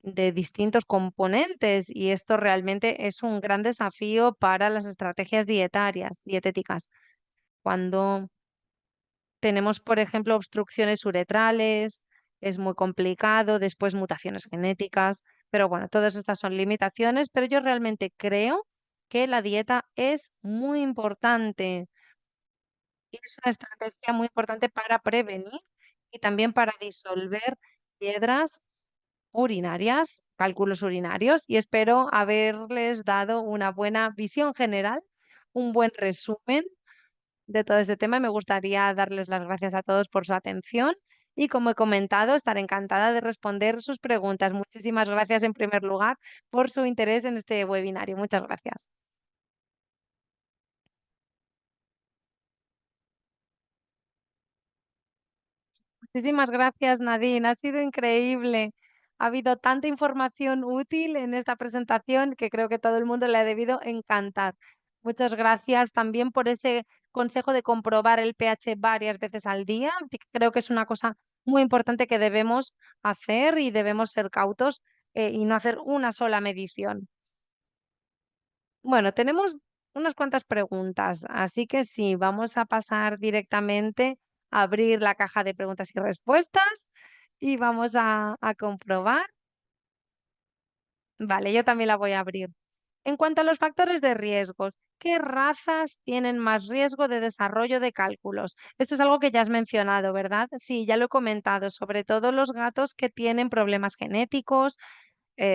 de distintos componentes y esto realmente es un gran desafío para las estrategias dietéticas. Cuando tenemos, por ejemplo, obstrucciones uretrales, es muy complicado, después mutaciones genéticas, pero bueno, todas estas son limitaciones, pero yo realmente creo que la dieta es muy importante y es una estrategia muy importante para prevenir y también para disolver piedras urinarias, cálculos urinarios, y espero haberles dado una buena visión general, un buen resumen de todo este tema. Me gustaría darles las gracias a todos por su atención y, como he comentado, estaré encantada de responder sus preguntas. Muchísimas gracias en primer lugar por su interés en este webinario. Muchas gracias. Muchísimas gracias, Nadine. Ha sido increíble. Ha habido tanta información útil en esta presentación que creo que todo el mundo le ha debido encantar. Muchas gracias también por ese consejo de comprobar el pH varias veces al día. Creo que es una cosa muy importante que debemos hacer y debemos ser cautos y no hacer una sola medición. Bueno, tenemos unas cuantas preguntas, así que sí, vamos a pasar directamente a abrir la caja de preguntas y respuestas y vamos a comprobar. Vale, yo también la voy a abrir. En cuanto a los factores de riesgos, ¿qué razas tienen más riesgo de desarrollo de cálculos? Esto es algo que ya has mencionado, ¿verdad? Sí, ya lo he comentado, sobre todo los gatos que tienen problemas genéticos,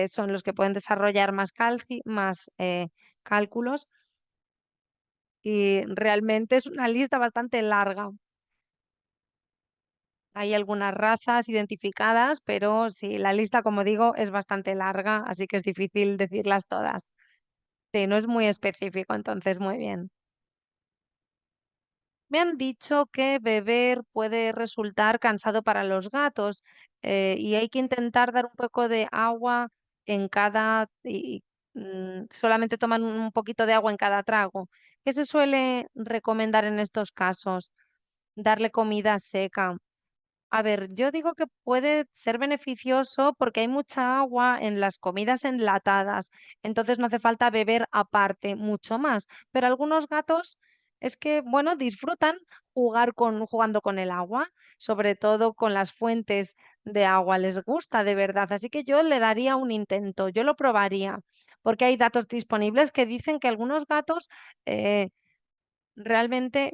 son los que pueden desarrollar más cálculos. Y realmente es una lista bastante larga. Hay algunas razas identificadas, pero sí, la lista, como digo, es bastante larga, así que es difícil decirlas todas. Sí, no es muy específico, entonces muy bien. Me han dicho que beber puede resultar cansado para los gatos y hay que intentar dar un poco de agua en solamente toman un poquito de agua en cada trago. ¿Qué se suele recomendar en estos casos? Darle comida seca. A ver, yo digo que puede ser beneficioso porque hay mucha agua en las comidas enlatadas, entonces no hace falta beber aparte mucho más. Pero algunos gatos es que, bueno, disfrutan jugando con el agua, sobre todo con las fuentes de agua, les gusta de verdad. Así que yo le daría un intento, yo lo probaría, porque hay datos disponibles que dicen que algunos gatos eh, realmente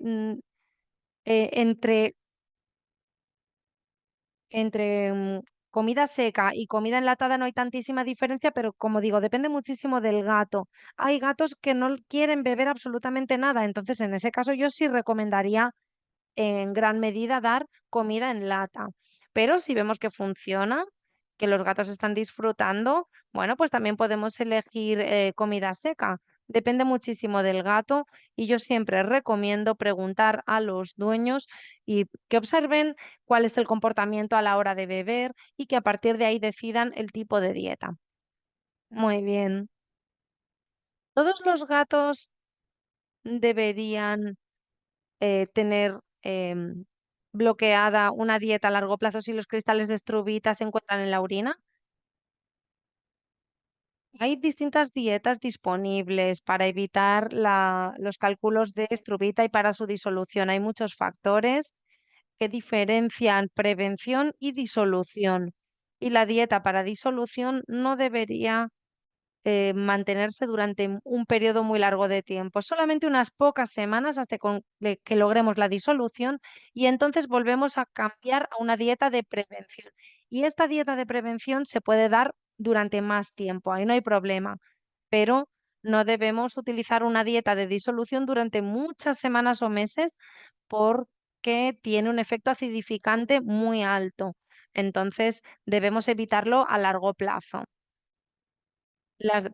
entre comida seca y comida enlatada no hay tantísima diferencia, pero como digo, depende muchísimo del gato. Hay gatos que no quieren beber absolutamente nada, entonces en ese caso yo sí recomendaría en gran medida dar comida en lata. Pero si vemos que funciona, que los gatos están disfrutando, bueno, pues también podemos elegir comida seca. Depende muchísimo del gato y yo siempre recomiendo preguntar a los dueños y que observen cuál es el comportamiento a la hora de beber y que a partir de ahí decidan el tipo de dieta. Muy bien. Todos los gatos deberían tener bloqueada una dieta a largo plazo si los cristales de struvita se encuentran en la orina. Hay distintas dietas disponibles para evitar los cálculos de struvita y para su disolución. Hay muchos factores que diferencian prevención y disolución. Y la dieta para disolución no debería mantenerse durante un periodo muy largo de tiempo, solamente unas pocas semanas hasta que logremos la disolución y entonces volvemos a cambiar a una dieta de prevención. Y esta dieta de prevención se puede dar durante más tiempo, ahí no hay problema, pero no debemos utilizar una dieta de disolución durante muchas semanas o meses porque tiene un efecto acidificante muy alto. Entonces debemos evitarlo a largo plazo.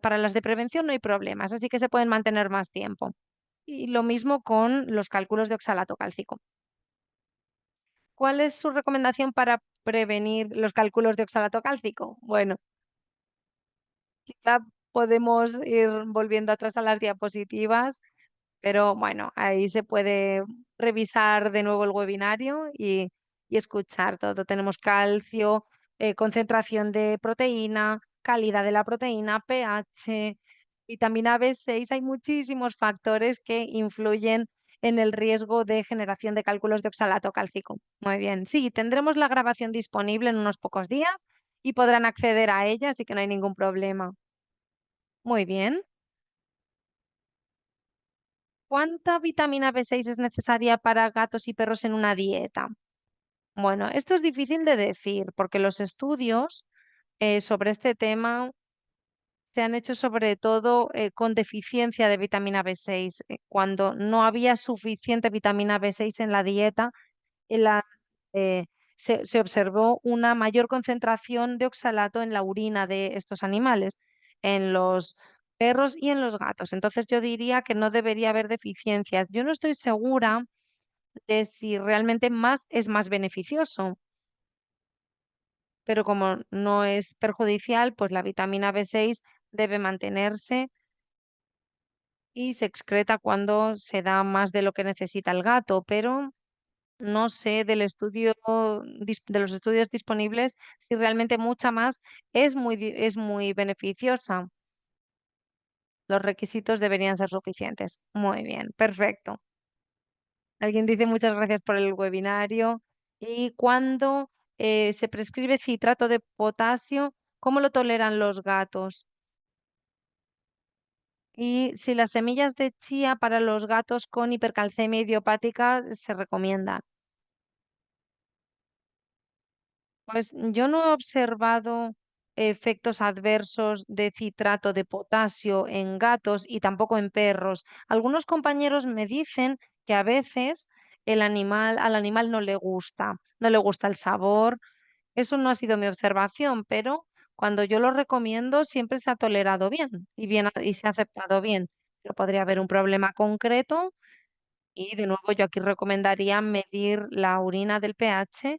Para las de prevención no hay problemas, así que se pueden mantener más tiempo. Y lo mismo con los cálculos de oxalato cálcico. ¿Cuál es su recomendación para prevenir los cálculos de oxalato cálcico? Bueno, quizá podemos ir volviendo atrás a las diapositivas. Pero bueno, ahí se puede revisar de nuevo el webinario y escuchar todo. Tenemos calcio, concentración de proteína, calidad de la proteína, pH, vitamina B6. Hay muchísimos factores que influyen en el riesgo de generación de cálculos de oxalato cálcico. Muy bien, sí, tendremos la grabación disponible en unos pocos días y podrán acceder a ella, así que no hay ningún problema. Muy bien. ¿Cuánta vitamina B6 es necesaria para gatos y perros en una dieta? Bueno, esto es difícil de decir porque los estudios sobre este tema se han hecho sobre todo con deficiencia de vitamina B6. Cuando no había suficiente vitamina B6 en la dieta, en la- eh, se observó una mayor concentración de oxalato en la orina de estos animales, en los perros y en los gatos. Entonces yo diría que no debería haber deficiencias. Yo no estoy segura de si realmente más es más beneficioso, pero como no es perjudicial, pues la vitamina B6 debe mantenerse y se excreta cuando se da más de lo que necesita el gato, pero no sé de los estudios disponibles si realmente mucha más es muy beneficiosa. Los requisitos deberían ser suficientes. Muy bien, perfecto. Alguien dice muchas gracias por el webinario. ¿Y cuando se prescribe citrato de potasio, cómo lo toleran los gatos? Y si las semillas de chía para los gatos con hipercalcemia idiopática se recomiendan. Pues yo no he observado efectos adversos de citrato de potasio en gatos y tampoco en perros. Algunos compañeros me dicen que a veces al animal no le gusta el sabor. Eso no ha sido mi observación, pero cuando yo lo recomiendo siempre se ha tolerado y se ha aceptado bien. Pero podría haber un problema concreto y de nuevo, yo aquí recomendaría medir la orina del pH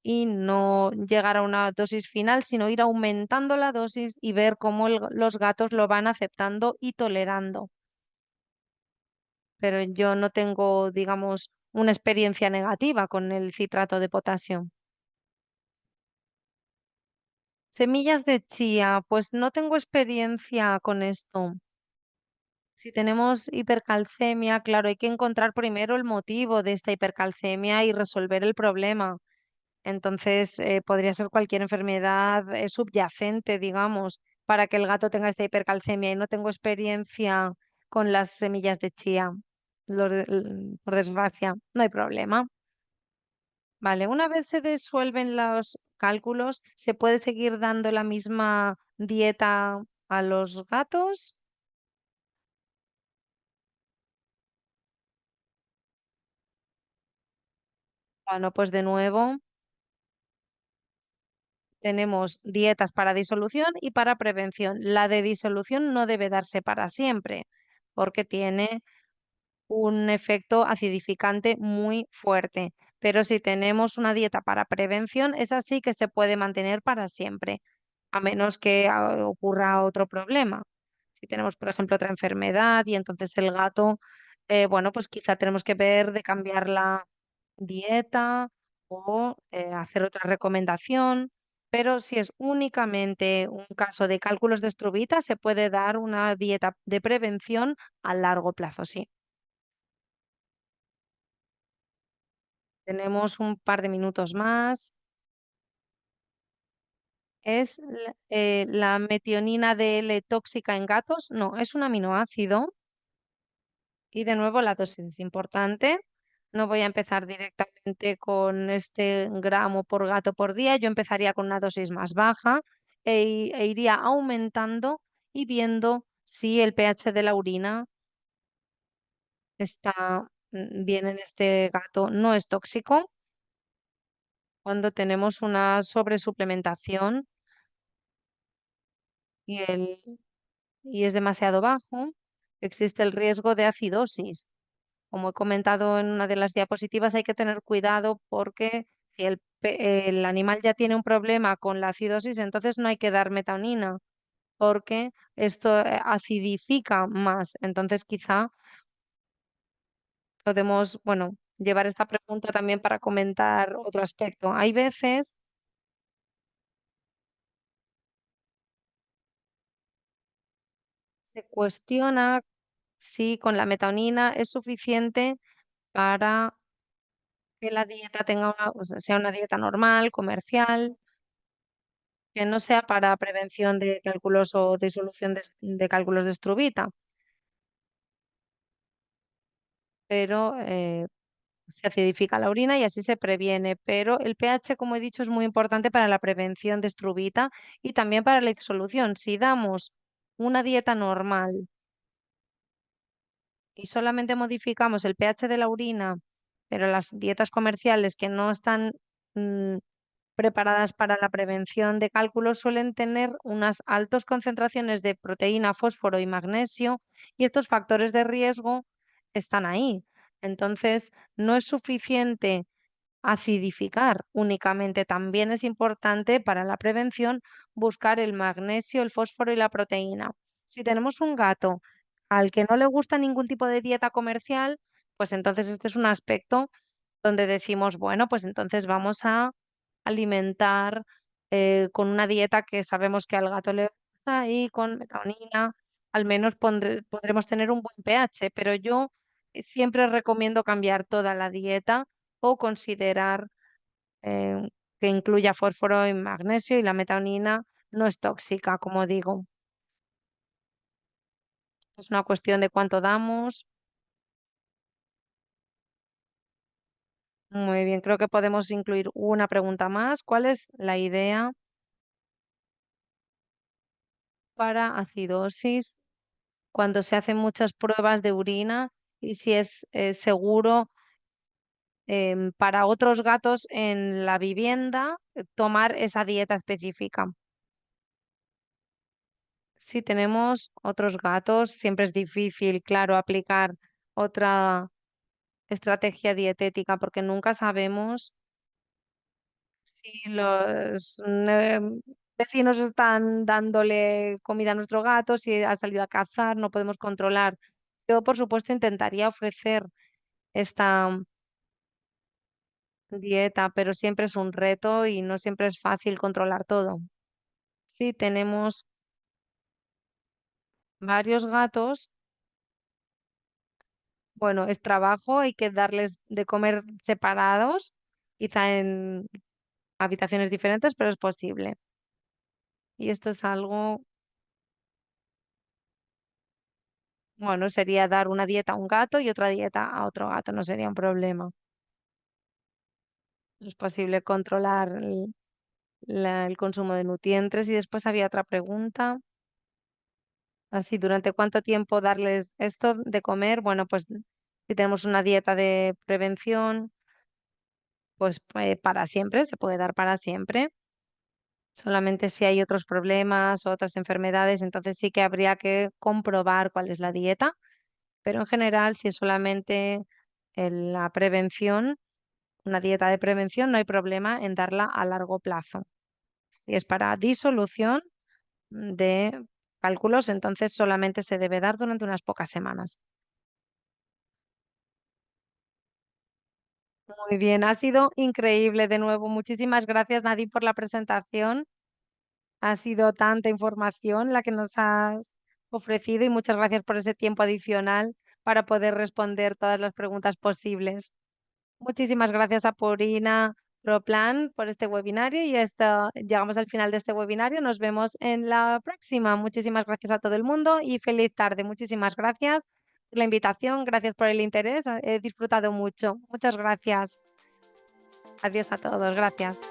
y no llegar a una dosis final, sino ir aumentando la dosis y ver cómo los gatos lo van aceptando y tolerando. Pero yo no tengo, digamos, una experiencia negativa con el citrato de potasio. Semillas de chía, pues no tengo experiencia con esto. Si tenemos hipercalcemia, claro, hay que encontrar primero el motivo de esta hipercalcemia y resolver el problema. Entonces, podría ser cualquier enfermedad subyacente, digamos, para que el gato tenga esta hipercalcemia y no tengo experiencia con las semillas de chía. Por desgracia, no hay problema. Vale, una vez se disuelven los cálculos, ¿se puede seguir dando la misma dieta a los gatos? Bueno, pues de nuevo tenemos dietas para disolución y para prevención. La de disolución no debe darse para siempre porque tiene un efecto acidificante muy fuerte. Pero si tenemos una dieta para prevención, esa sí que se puede mantener para siempre, a menos que ocurra otro problema. Si tenemos, por ejemplo, otra enfermedad y entonces el gato, bueno, pues quizá tenemos que ver de cambiar la dieta o hacer otra recomendación. Pero si es únicamente un caso de cálculos de estrubita, se puede dar una dieta de prevención a largo plazo, sí. Tenemos un par de minutos más. ¿Es la metionina DL tóxica en gatos? No, es un aminoácido y de nuevo la dosis es importante. No voy a empezar directamente con este gramo por gato por día. Yo empezaría con una dosis más baja e iría aumentando y viendo si el pH de la orina está bien en este gato. No es tóxico cuando tenemos una sobresuplementación y y es demasiado bajo, existe el riesgo de acidosis. Como he comentado en una de las diapositivas, hay que tener cuidado porque si el animal ya tiene un problema con la acidosis, entonces no hay que dar metonina porque esto acidifica más. Entonces quizá podemos, bueno, llevar esta pregunta también para comentar otro aspecto. Hay veces se cuestiona si con la metonina es suficiente para que la dieta tenga o sea, sea una dieta normal, comercial, que no sea para prevención de cálculos o disolución de cálculos de estruvita, pero se acidifica la orina y así se previene. Pero el pH, como he dicho, es muy importante para la prevención de estruvita y también para la disolución. Si damos una dieta normal y solamente modificamos el pH de la orina, pero las dietas comerciales que no están mm, preparadas para la prevención de cálculos suelen tener unas altas concentraciones de proteína, fósforo y magnesio, y estos factores de riesgo están ahí. Entonces, no es suficiente acidificar únicamente, también es importante para la prevención buscar el magnesio, el fósforo y la proteína. Si tenemos un gato al que no le gusta ningún tipo de dieta comercial, pues entonces este es un aspecto donde decimos, bueno, pues entonces vamos a alimentar con una dieta que sabemos que al gato le gusta y con metonina, al menos podremos tener un buen pH, pero yo siempre recomiendo cambiar toda la dieta o considerar que incluya fósforo y magnesio y la metonina no es tóxica, como digo. Es una cuestión de cuánto damos. Muy bien, creo que podemos incluir una pregunta más. ¿Cuál es la idea para acidosis cuando se hacen muchas pruebas de orina y si es seguro para otros gatos en la vivienda tomar esa dieta específica? Si tenemos otros gatos, siempre es difícil, claro, aplicar otra estrategia dietética porque nunca sabemos si los vecinos están dándole comida a nuestro gato, si ha salido a cazar, no podemos controlar. Yo, por supuesto, intentaría ofrecer esta dieta, pero siempre es un reto y no siempre es fácil controlar todo. Si tenemos varios gatos, bueno, es trabajo, hay que darles de comer separados, quizá en habitaciones diferentes, pero es posible. Y esto es algo, bueno, sería dar una dieta a un gato y otra dieta a otro gato, no sería un problema. Es posible controlar el consumo de nutrientes. Y después había otra pregunta, así, ¿durante cuánto tiempo darles esto de comer? Bueno, pues si tenemos una dieta de prevención, pues para siempre, se puede dar para siempre. Solamente si hay otros problemas, otras enfermedades, entonces sí que habría que comprobar cuál es la dieta, pero en general, si es solamente la prevención, una dieta de prevención, no hay problema en darla a largo plazo. Si es para disolución de cálculos, entonces solamente se debe dar durante unas pocas semanas. Muy bien, ha sido increíble de nuevo. Muchísimas gracias, Nadine, por la presentación. Ha sido tanta información la que nos has ofrecido y muchas gracias por ese tiempo adicional para poder responder todas las preguntas posibles. Muchísimas gracias a Purina Proplan por este webinario y llegamos al final de este webinario. Nos vemos en la próxima. Muchísimas gracias a todo el mundo y feliz tarde. Muchísimas gracias por la invitación, gracias por el interés. He disfrutado mucho. Muchas gracias. Adiós a todos. Gracias.